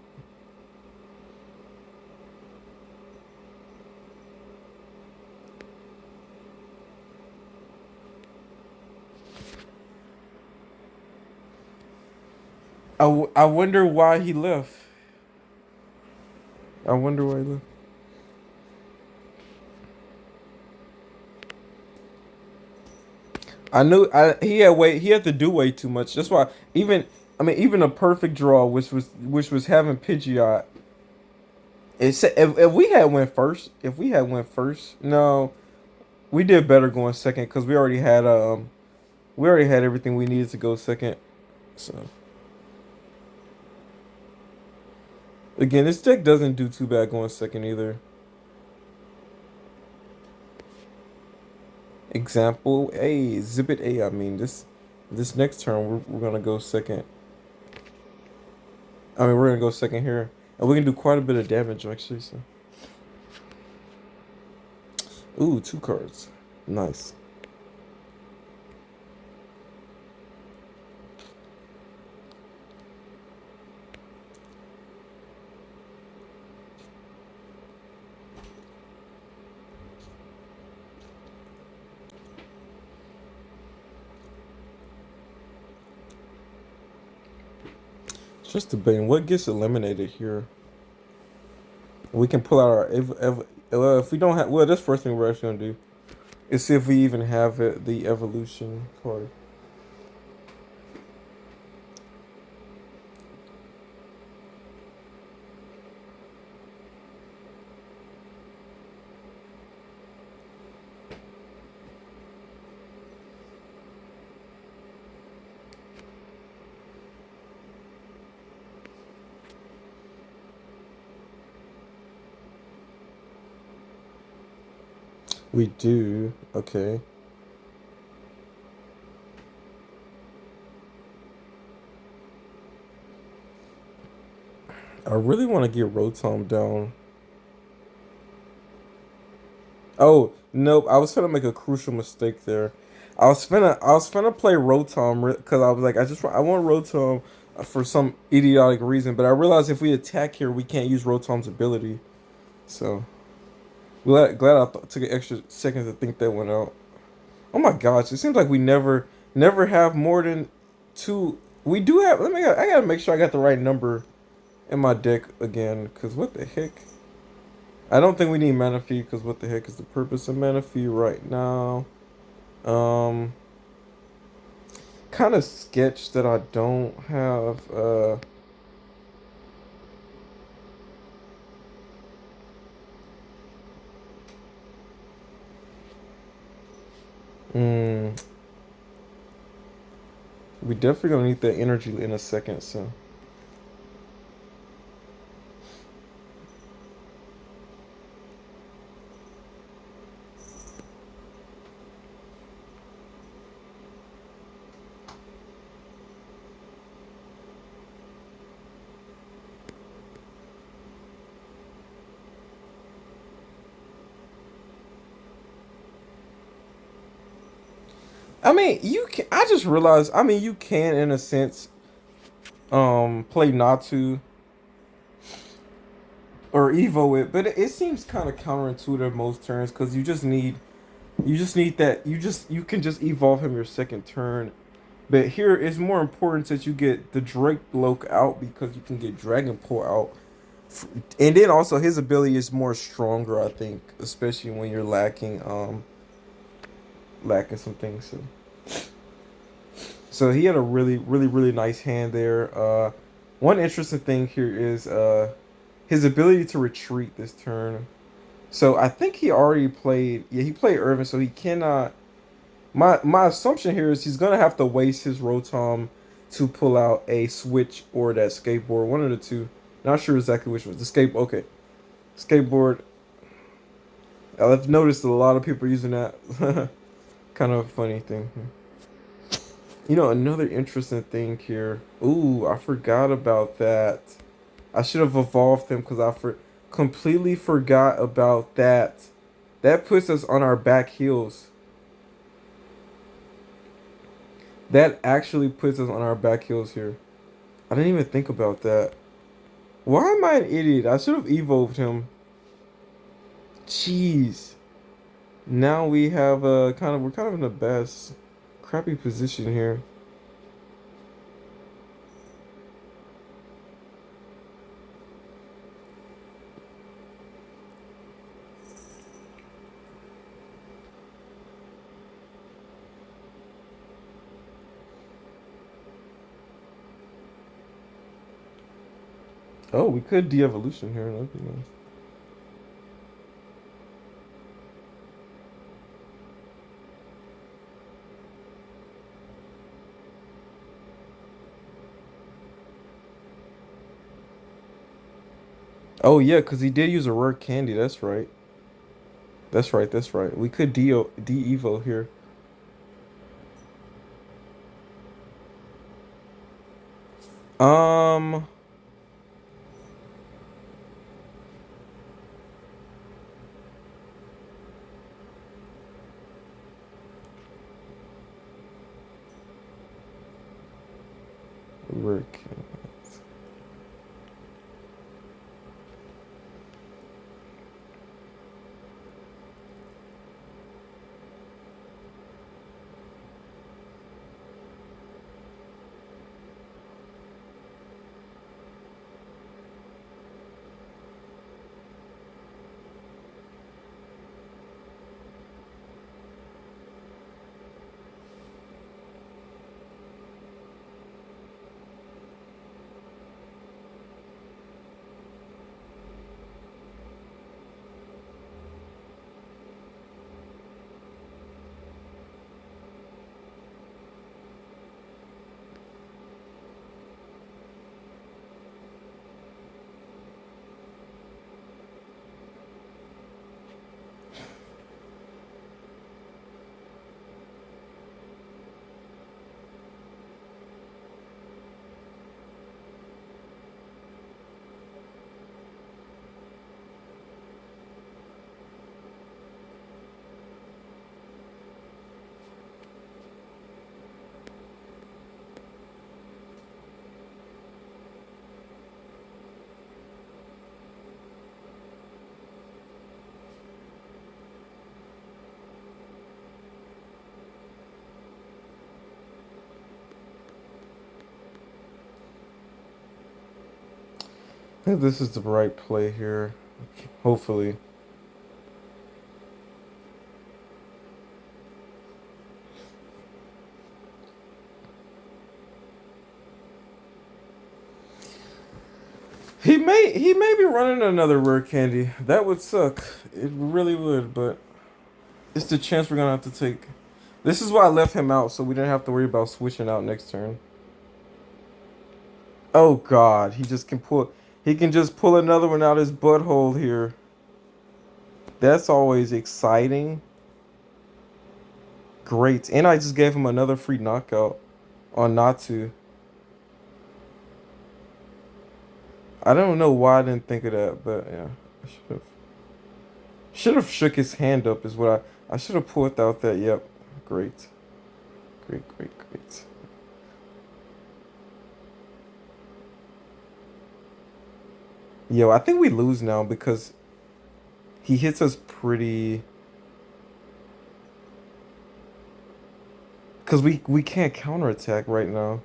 A: I wonder why he left. I wonder why he left. I knew he had to do way too much. That's why even a perfect draw, which was having Pidgeot. It said if we had went first, no, we did better going second because we already had everything we needed to go second. So again, this deck doesn't do too bad going second either. Example A, Exhibit A. I mean this next turn we're gonna go second. I mean we're gonna go second here, and we can do quite a bit of damage actually. So ooh, two cards, nice. Just debating what gets eliminated here. We can pull out our if we don't have well, that's first thing we're actually gonna do is see if we even have the evolution card. We do. Okay. I really want to get Rotom down. Oh, nope. I was gonna make a crucial mistake there. I was finna play Rotom because I was like, I want Rotom for some idiotic reason, but I realized if we attack here, we can't use Rotom's ability. So glad took an extra second to think that one out. Oh my gosh, it seems like we never have more than two. We do have. I gotta make sure I got the right number in my deck again. Cause what the heck? I don't think we need Manaphy. Cause what the heck is the purpose of Manaphy right now? Um, kind of sketch that I don't have. Mm, we definitely gonna need that energy in a second. So. I mean, you can. I just realized. I mean, you can, in a sense, play Natu or Evo it, but it seems kind of counterintuitive most turns because you just need that. You can just evolve him your second turn. But here it's more important that you get the Drake Loke out because you can get Dragapult out. And then also his ability is more stronger, I think, especially when you're lacking some things. So he had a really nice hand there. One interesting thing here is his ability to retreat this turn. So I think he already played. Yeah, he played Irvin, so he cannot. My assumption here is he's gonna have to waste his Rotom to pull out a switch or that skateboard. One of the two. Not sure exactly which was the skate. Okay, skateboard. I've noticed a lot of people using that. Kind of a funny thing. You know, another interesting thing here. Ooh, I forgot about that. I should have evolved him because completely forgot about that. That puts us on our back heels. That actually puts us on our back heels here. I didn't even think about that. Why am I an idiot? I should have evolved him. Jeez. Now we have we're kind of in the best crappy position here. Oh, we could de-evolution here. That'd be nice. Oh yeah, because he did use a rare candy. That's right. That's right. That's right. We could de-evo here. Um, rare candy. I think this is the right play here. Hopefully. He may be running another rare candy. That would suck. It really would, but it's the chance we're gonna have to take. This is why I left him out, so we didn't have to worry about switching out next turn. Oh God, he can just pull another one out his butthole here. That's always exciting. Great. And I just gave him another free knockout on Natu. I don't know why I didn't think of that, but yeah. I should have shook his hand up is what I should have pulled out that. Yep. Great. Great. Yo, I think we lose now because he hits us pretty. Cause we can't counterattack right now.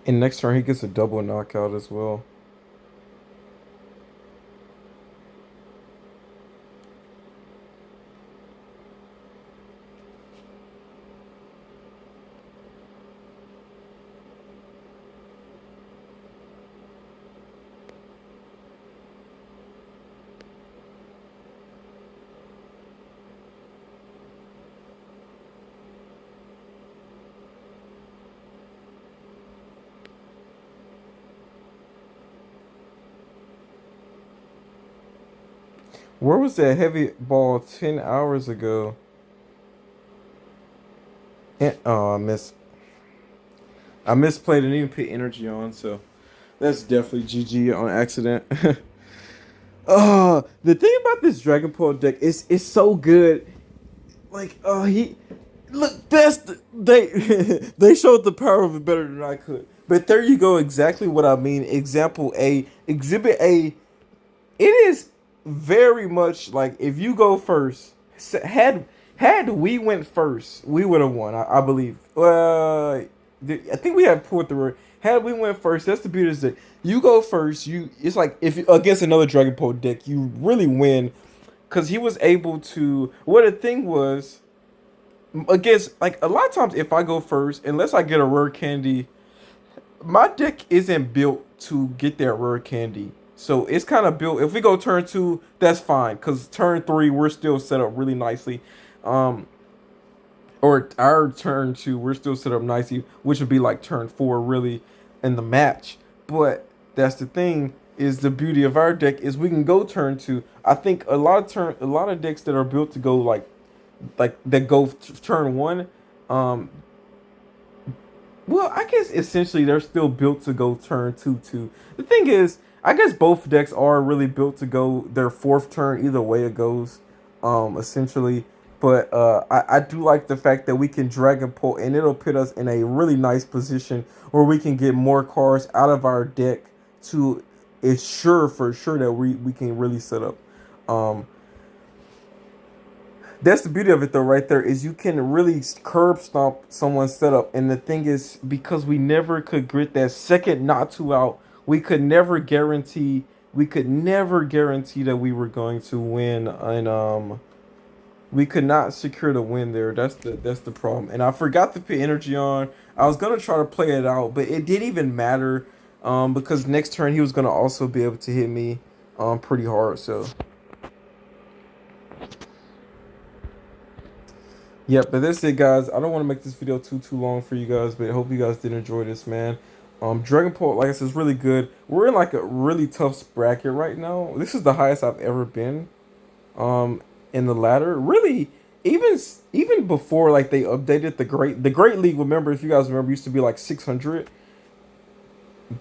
A: And next turn he gets a double knockout as well. Where was that heavy ball 10 hours ago? And, oh, I misplayed and even put energy on, so that's definitely GG on accident. The thing about this Dragapult deck is it's so good. Like, he look they they showed the power of it better than I could. But there you go, exactly what I mean. Example A, Exhibit A. It is very much like if you go first. Had we went first, we would have won. I believe. I think we have pulled through. Had we went first, that's the beauty of this deck. You go first. It's like if against another Dragapult deck, you really win because he was able to. What the thing was against like a lot of times if I go first, unless I get a rare candy, my deck isn't built to get that rare candy. So it's kind of built. If we go turn two, that's fine. Cause turn three, we're still set up really nicely. Um, or our turn two, we're still set up nicely, which would be like turn four, really, in the match. But that's the thing is the beauty of our deck is we can go turn two. I think a lot of decks that are built to go like that go turn one. Um, well, I guess essentially they're still built to go turn two too. The thing is, I guess both decks are really built to go their fourth turn either way it goes. Essentially, but I do like the fact that we can drag and pull, and it'll put us in a really nice position where we can get more cards out of our deck to ensure for sure that we can really set up. Um, that's the beauty of it though right there is you can really curb stomp someone's setup, and the thing is because we never could grit that second not to out, we could never guarantee that we were going to win, and we could not secure the win there. That's the problem, and I forgot to put energy on. I was gonna try to play it out, but it didn't even matter, because next turn he was gonna also be able to hit me pretty hard. So yeah, but that's it, guys. I don't want to make this video too long for you guys, but I hope you guys did enjoy this, man. Dragapult, like I said, is really good. We're in like a really tough bracket right now. This is the highest I've ever been, um, in the ladder. Really, even before like they updated the Great League. Remember, if you guys remember, used to be like 600.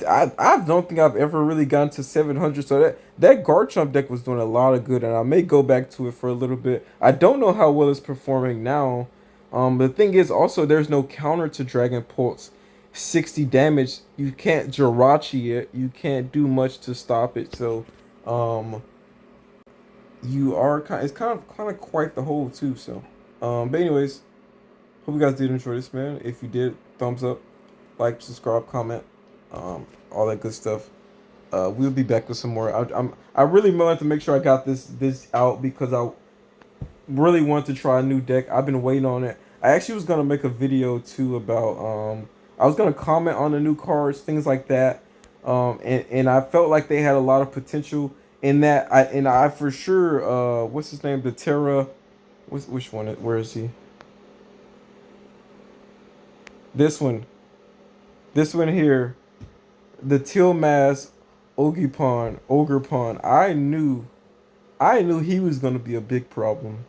A: I don't think I've ever really gotten to 700. So that Garchomp deck was doing a lot of good, and I may go back to it for a little bit. I don't know how well it's performing now. The thing is also there's no counter to Dragapult's 60 damage. You can't Jirachi it. You can't do much to stop it. So um you are it's kind of quite the whole too. So but anyways, hope you guys did enjoy this, man. If you did, thumbs up, like, subscribe, comment, all that good stuff. We'll be back with some more. I really wanted to make sure I got this out because I really want to try a new deck. I've been waiting on it. I actually was gonna make a video too about I was gonna comment on the new cards, things like that. And I felt like they had a lot of potential. And I for sure what's his name, the Terra, which one, where is he? This one, this one here, the Teal Mask Ogre Pawn. I knew he was gonna be a big problem.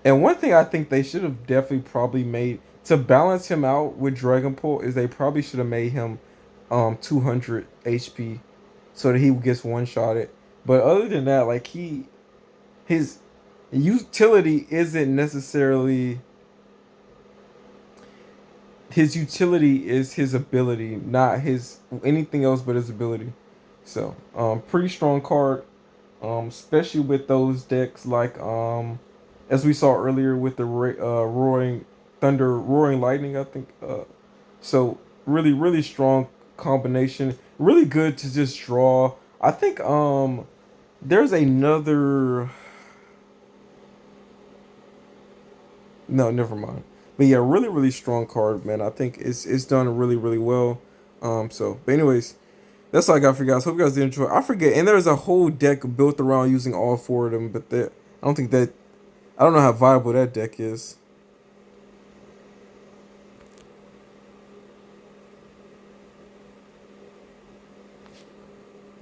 A: And one thing I think they should have definitely probably made to balance him out with Dragapult is they probably should have made him 200 HP so that he gets one shotted. But other than that, like his utility isn't necessarily his utility is his ability, not his anything else but his ability. So, pretty strong card, especially with those decks like as we saw earlier with the roaring thunder, roaring lightning. I think so. Really, really strong combination. Really good to just draw. I think there's another. No, never mind. But yeah, really, really strong card, man. I think it's done really, really well. But anyways, that's all I got for you guys. Hope you guys did enjoy. I forget, and there's a whole deck built around using all four of them, but I don't think that I don't know how viable that deck is.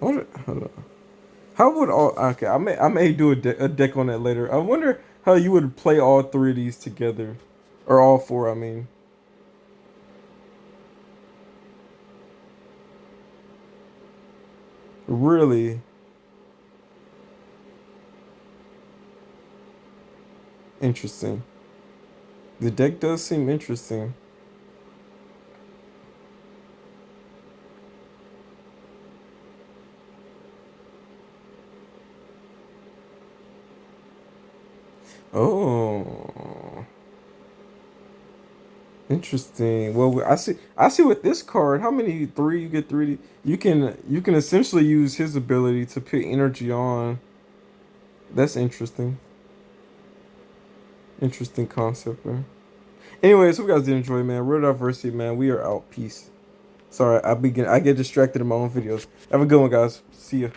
A: Hold on. How would all okay? I may do a deck on that later. I wonder how you would play all three of these together, or all four. I mean, really interesting. The deck does seem interesting. Oh, interesting. Well, I see with this card, how many three you get three. You can essentially use his ability to put energy on. That's interesting. Interesting concept, man. Anyways, hope you guys did enjoy, man. Real diversity, man. We are out. Peace. Sorry, I get distracted in my own videos. Have a good one, guys. See ya.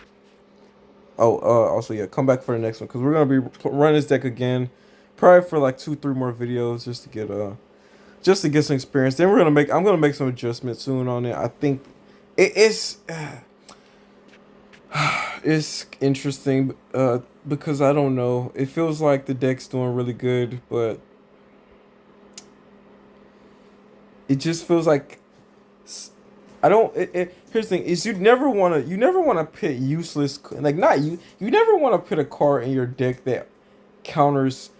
A: Oh, also yeah, come back for the next one because we're gonna be running this deck again, probably for like 2, 3 more videos just to get some experience. Then I'm gonna make some adjustments soon on it. I think it's it's interesting because I don't know. It feels like the deck's doing really good, but it just feels like I don't. Here's the thing: is you never wanna put useless like not you you never wanna put a card in your deck that counters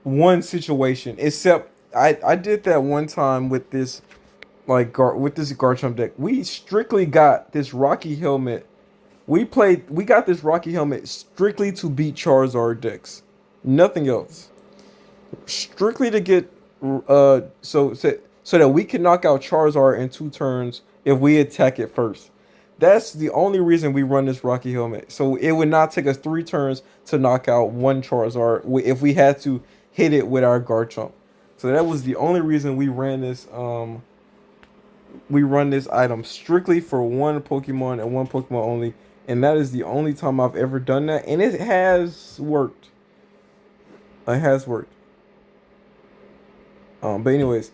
A: one situation. Except I did that one time with this with this Garchomp deck. We strictly got this Rocky Helmet. We got this Rocky Helmet strictly to beat Charizard decks, nothing else. Strictly to get so that we can knock out Charizard in 2 turns if we attack it first. That's the only reason we run this Rocky Helmet. So it would not take us 3 turns to knock out one Charizard if we had to hit it with our Garchomp. So that was the only reason we ran this. We run this item strictly for one Pokemon and one Pokemon only, and that is the only time I've ever done that, and it has worked. It has worked. But anyways,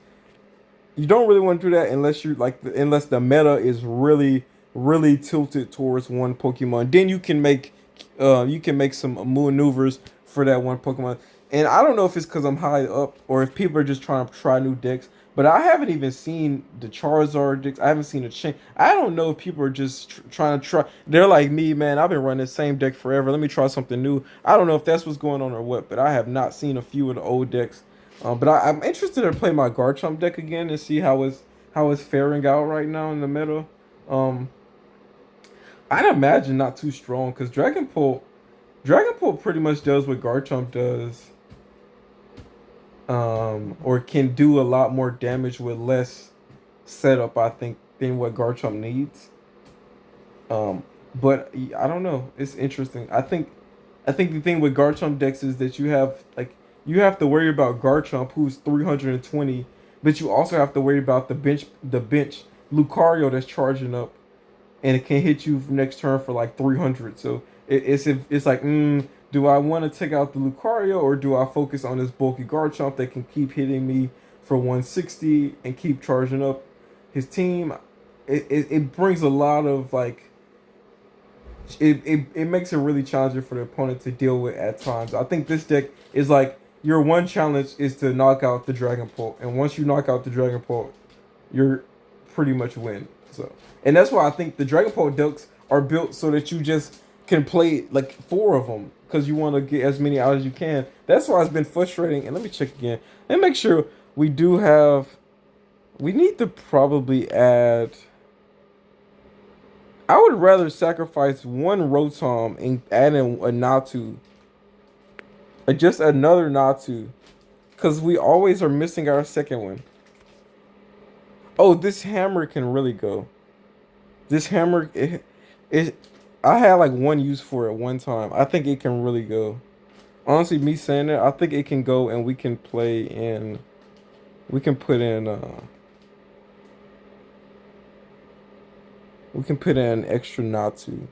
A: you don't really want to do that unless unless the meta is really really tilted towards one Pokemon. Then you can make some maneuvers for that one Pokemon. And I don't know if it's because I'm high up or if people are just trying to try new decks. But I haven't even seen the Charizard decks. I haven't seen a change. I don't know if people are just trying to try. They're like me, man. I've been running the same deck forever. Let me try something new. I don't know if that's what's going on or what. But I have not seen a few of the old decks. But I'm interested to play my Garchomp deck again and see how it's faring out right now in the meta. Um, I'd imagine not too strong because Dragapult pretty much does what Garchomp does, or can do a lot more damage with less setup. I think than what Garchomp needs. Um, but I don't know. It's interesting. I think the thing with Garchomp decks is that you have to worry about Garchomp who's 320, but you also have to worry about the bench Lucario that's charging up and it can hit you next turn for like 300. So It's like, do I want to take out the Lucario or do I focus on this bulky Garchomp that can keep hitting me for 160 and keep charging up his team? It brings a lot of like it makes it really challenging for the opponent to deal with at times. I think this deck is like your one challenge is to knock out the Dragapult, and once you knock out the Dragapult, you're pretty much win. So, and that's why I think the Dragapult decks are built so that you just can play like four of them because you want to get as many out as you can. That's why it's been frustrating. And let me check again and make sure we do have. We need to probably add. I would rather sacrifice one Rotom and add in a Natu. Or just another Natu. Because we always are missing our second one. Oh, this hammer can really go. This hammer, I had like one use for it one time. I think it can really go. Honestly, me saying it, I think it can go and we can play in. We can put in. We can put in an extra Natu.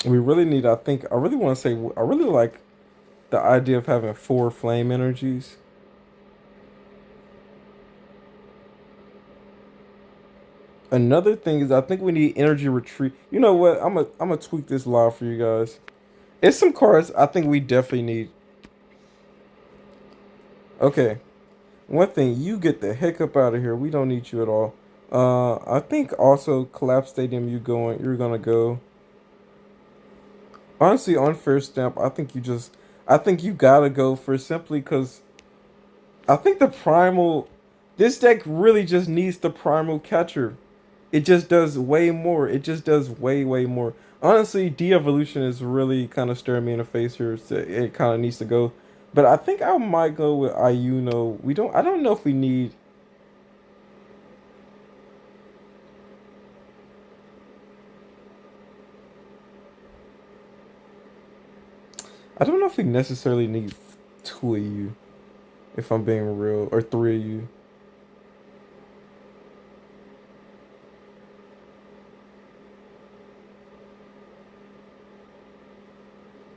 A: We really need. I think I really want to say. I really like the idea of having four flame energies. Another thing is I think we need energy retreat. You know what? I'm gonna tweak this live for you guys. It's some cards I think we definitely need. Okay. One thing, you get the heck up out of here. We don't need you at all. I think also Collapse Stadium you're gonna go. Honestly, unfair stamp, I think you gotta go for simply because I think the primal this deck really just needs the primal catcher. It just does way more. It just does way, way more. Honestly, de-evolution is really kind of staring me in the face here. So it kind of needs to go. But I think I might go with Ayuno. I don't know if we need. I don't know if we necessarily need two of you, if I'm being real, or three of you.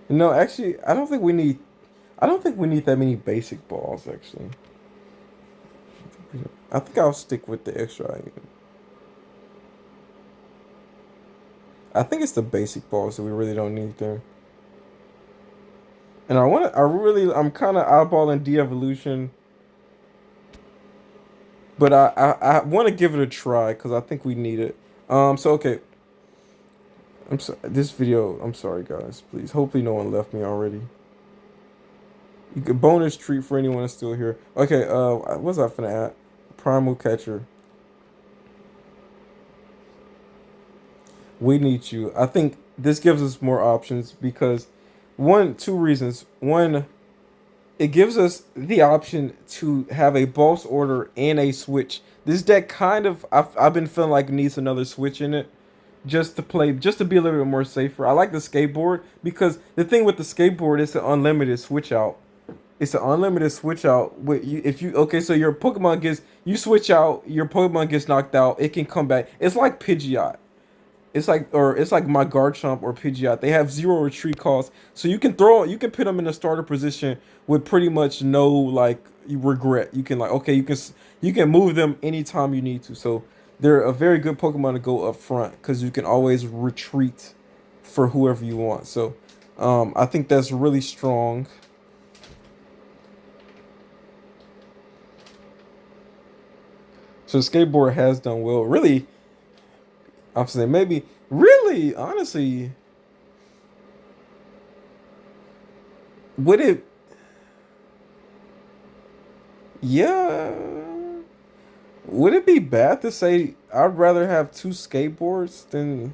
A: No, actually, I don't think we need that many basic balls. Actually, I think I'll stick with the extra item. I think it's the basic balls that we really don't need there. And I'm kind of eyeballing de-evolution, but I want to give it a try because I think we need it. So okay, I'm sorry. This video, I'm sorry guys. Please, hopefully no one left me already. You get bonus treat for anyone that's still here. Okay, what's I finna add? Primal catcher. We need you. I think this gives us more options because two reasons. One, it gives us the option to have a boss order and a switch. This deck kind of I've been feeling like it needs another switch in it just to be a little bit more safer. I like the skateboard because the thing with the skateboard is an unlimited switch out. It's an unlimited switch out. With you, if you okay, so your Pokemon gets you switch out, your Pokemon gets knocked out, it can come back. It's like Pidgeot. It's like my Garchomp or Pidgeot. They have zero retreat costs, so you can put them in a starter position with pretty much no like regret. You can like okay, you can move them anytime you need to. So they're a very good Pokemon to go up front because you can always retreat for whoever you want. So I think that's really strong. So skateboard has done well. Really, I'm saying maybe really honestly would it yeah would it be bad to say I'd rather have two skateboards than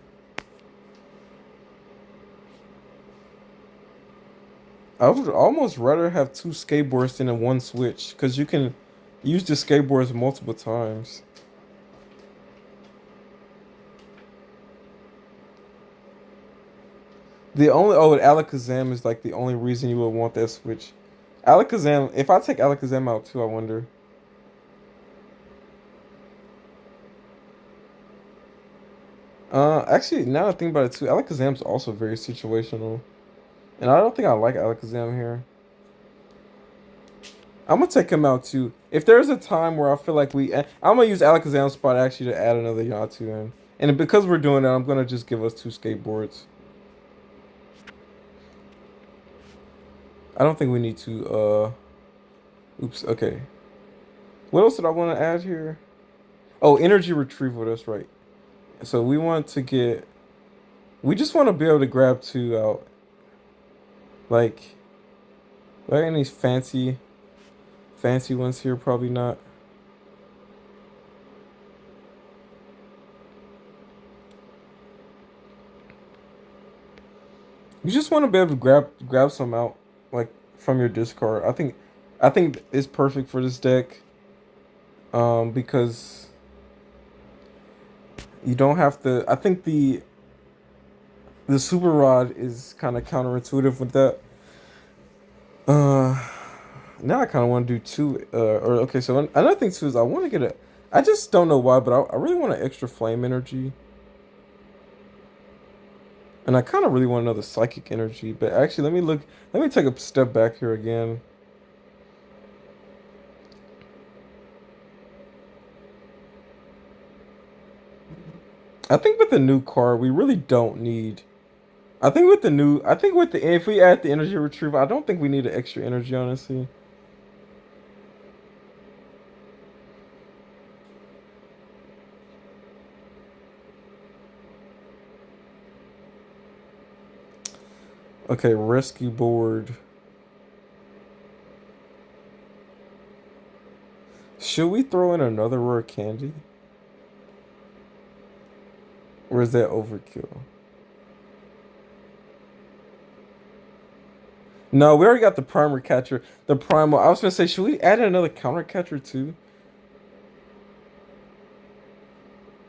A: I would almost rather have two skateboards than a one switch because you can use the skateboards multiple times. The only Alakazam is like the only reason you would want that switch. Alakazam, if I take Alakazam out too, I wonder. Actually, now that I think about it too, Alakazam's also very situational, and I don't think I like Alakazam here. I'm gonna take him out too. If there's a time where I feel like I'm gonna use Alakazam's spot actually to add another Yatu in, and because we're doing that, I'm gonna just give us two skateboards. I don't think we need to. Oops. Okay. What else did I want to add here? Oh, energy retrieval. That's right. So we want to get. We just want to be able to grab two out. Like, like any fancy ones here? Probably not. You just want to be able to grab some out, like from your discard. I think it's perfect for this deck. Because you don't have to. I think the super rod is kind of counterintuitive with that. Uh, Now I kind of want to do two. Or okay, so another thing too is I want to get a. I just don't know why, but I really want an extra flame energy, and I kind of really want another psychic energy. But actually, let me look. Let me take a step back here again. I think with the new card, we really don't need. I think with the if we add the energy retrieval, I don't think we need an extra energy, honestly. Okay, rescue board. Should we throw in another rare candy? Or is that overkill? No, we already got the primer catcher. The primal. I was gonna say, should we add another counter catcher too?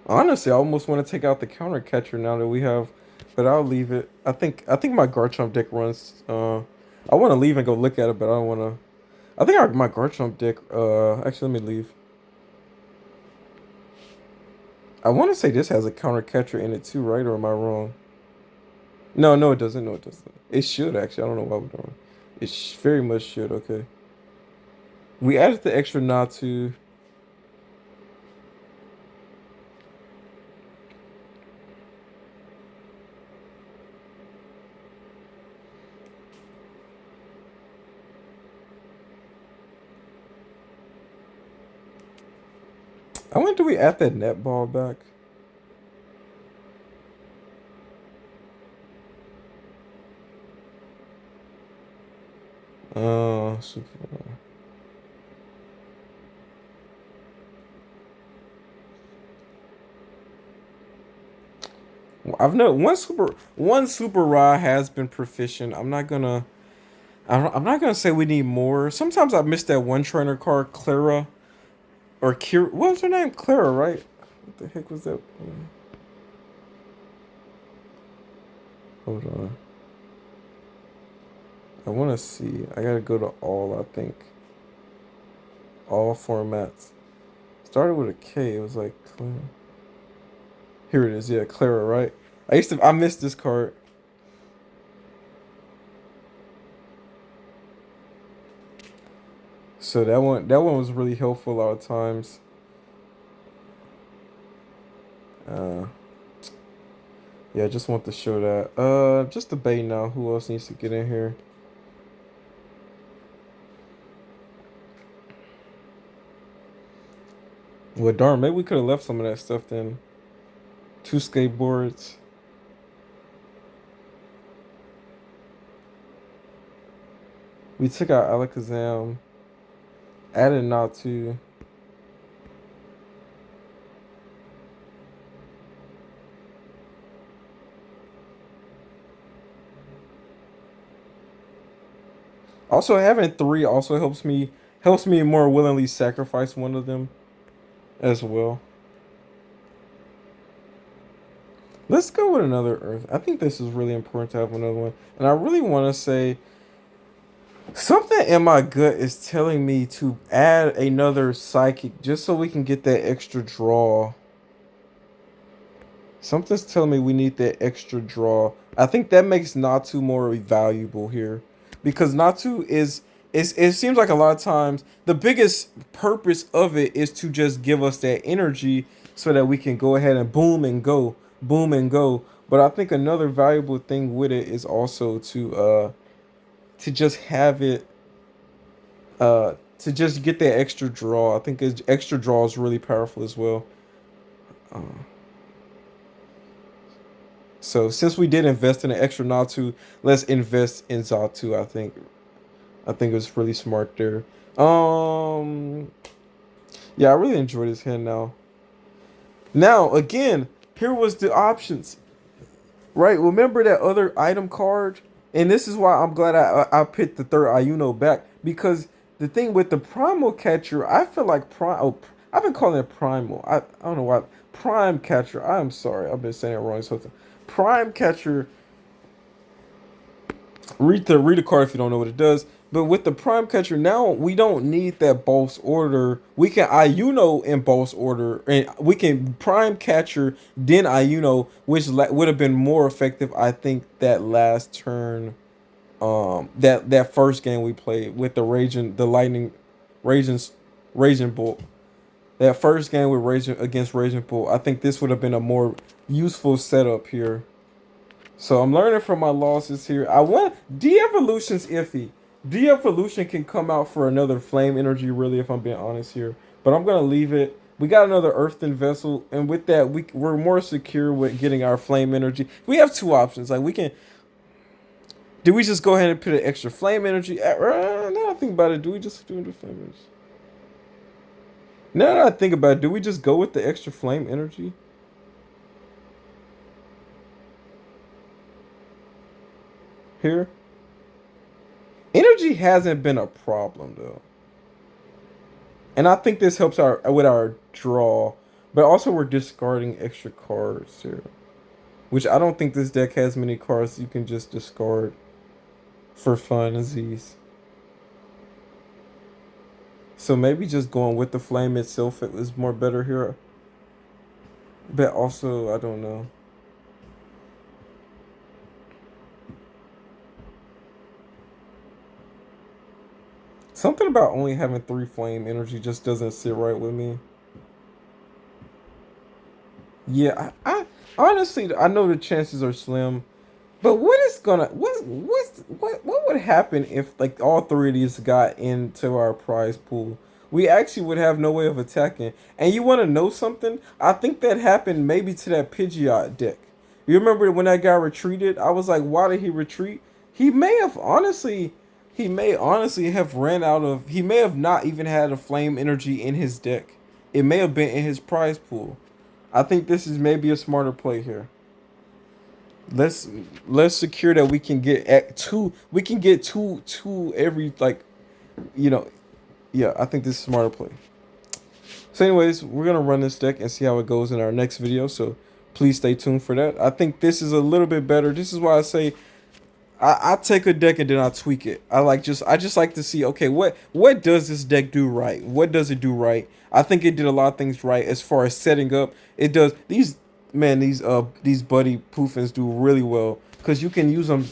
A: Honestly, I almost want to take out the counter catcher now that we have, but I'll leave it. I think my Garchomp deck runs. I want to leave and go look at it, but I don't want to. I think my Garchomp deck. Actually, let me leave. I want to say this has a counter catcher in it too, right? Or am I wrong? No, no, it doesn't. No, it doesn't. It should actually. I don't know why we don't. It very much should. Okay. We added the extra Natu. I wonder, do we add that netball back? Super. I've know one super raw has been proficient. I'm not gonna say we need more. Sometimes I miss that one trainer card, Clara or Kira. What was her name? Clara, right? What the heck was that? Hold on. I want to see. I gotta go to all. I think all formats. Started with a K. It was like here it is. Yeah, Clara, right? I missed this card. So that one was really helpful a lot of times. Uh, yeah, I just want to show that. Just debate now. Who else needs to get in here? Well, darn, maybe we could have left some of that stuff then. Two skateboards. We took out Alakazam. Added Natu. Also, having three also helps me more willingly sacrifice one of them as well. Let's go with another Earth. I think this is really important to have another one. And I really want to say something in my gut is telling me to add another Psychic just so we can get that extra draw. Something's telling me we need that extra draw. I think that makes Natu more valuable here, because Natu it seems like a lot of times the biggest purpose of it is to just give us that energy so that we can go ahead and boom and go, boom and go. But I think another valuable thing with it is also to just have it to just get that extra draw. I think extra draw is really powerful as well. Uh, So since we did invest in an extra Natu, let's invest in Zatu. I think it was really smart there. Um, yeah, I really enjoyed this hand now. Now again, here was the options, right? Remember that other item card, and this is why I'm glad I picked the third Ayuno back, because the thing with the primal catcher, I feel like prime. Oh, I've been calling it primal. I don't know why. Prime catcher. I'm sorry, I've been saying it wrong. So prime catcher. Read the card if you don't know what it does. But with the prime catcher now, we don't need that boss order. We can Ayuno in boss order, and we can prime catcher then Ayuno, which would have been more effective. I think that last turn, that first game we played with the lightning, raging, raging bolt. That first game with raging against raging bolt, I think this would have been a more useful setup here. So I'm learning from my losses here. I want de-evolution's iffy. De-evolution can come out for another flame energy, really, if I'm being honest here. But I'm gonna leave it. We got another earthen vessel, and with that, we're more secure with getting our flame energy. We have two options. Like we can. Do we just go ahead and put an extra flame energy? Now I think about it. Do we just do the flame energy? Now that I think about it, do we just go with the extra flame energy here? Energy hasn't been a problem though. And I think this helps our with our draw, but also we're discarding extra cards here, which I don't think this deck has many cards you can just discard for fun as these. So maybe just going with the flame itself it was more better here. But also I don't know. Something about only having 3 flame energy just doesn't sit right with me. Yeah, I honestly I know the chances are slim. But what would happen if like all three of these got into our prize pool? We actually would have no way of attacking. And you want to know something? I think that happened maybe to that Pidgeot deck. You remember when that guy retreated? I was like, why did he retreat? He may have honestly, he may honestly have ran out of. He may have not even had a flame energy in his deck. It may have been in his prize pool. I think this is maybe a smarter play here. Let's let's secure that we can get at two. We can get two every like, you know. Yeah, I think this is a smarter play. So, anyways, we're gonna run this deck and see how it goes in our next video. So, please stay tuned for that. I think this is a little bit better. This is why I say I take a deck and then I tweak it. I just like to see, okay, what does this deck do right? What does it do right? I think it did a lot of things right as far as setting up. It does these buddy poofins do really well because you can use them.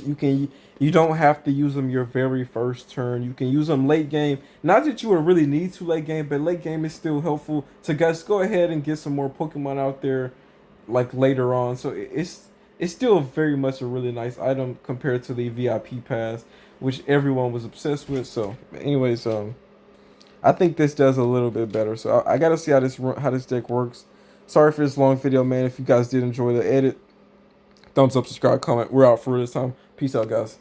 A: You don't have to use them your very first turn. You can use them late game. Not that you would really need to late game, but late game is still helpful to guys go ahead and get some more Pokemon out there like later on. So it's still very much a really nice item compared to the VIP pass, which everyone was obsessed with. So, anyways, I think this does a little bit better. So I gotta see how this deck works. Sorry for this long video, man. If you guys did enjoy the edit, thumbs up, subscribe, comment. We're out for this time. Peace out, guys.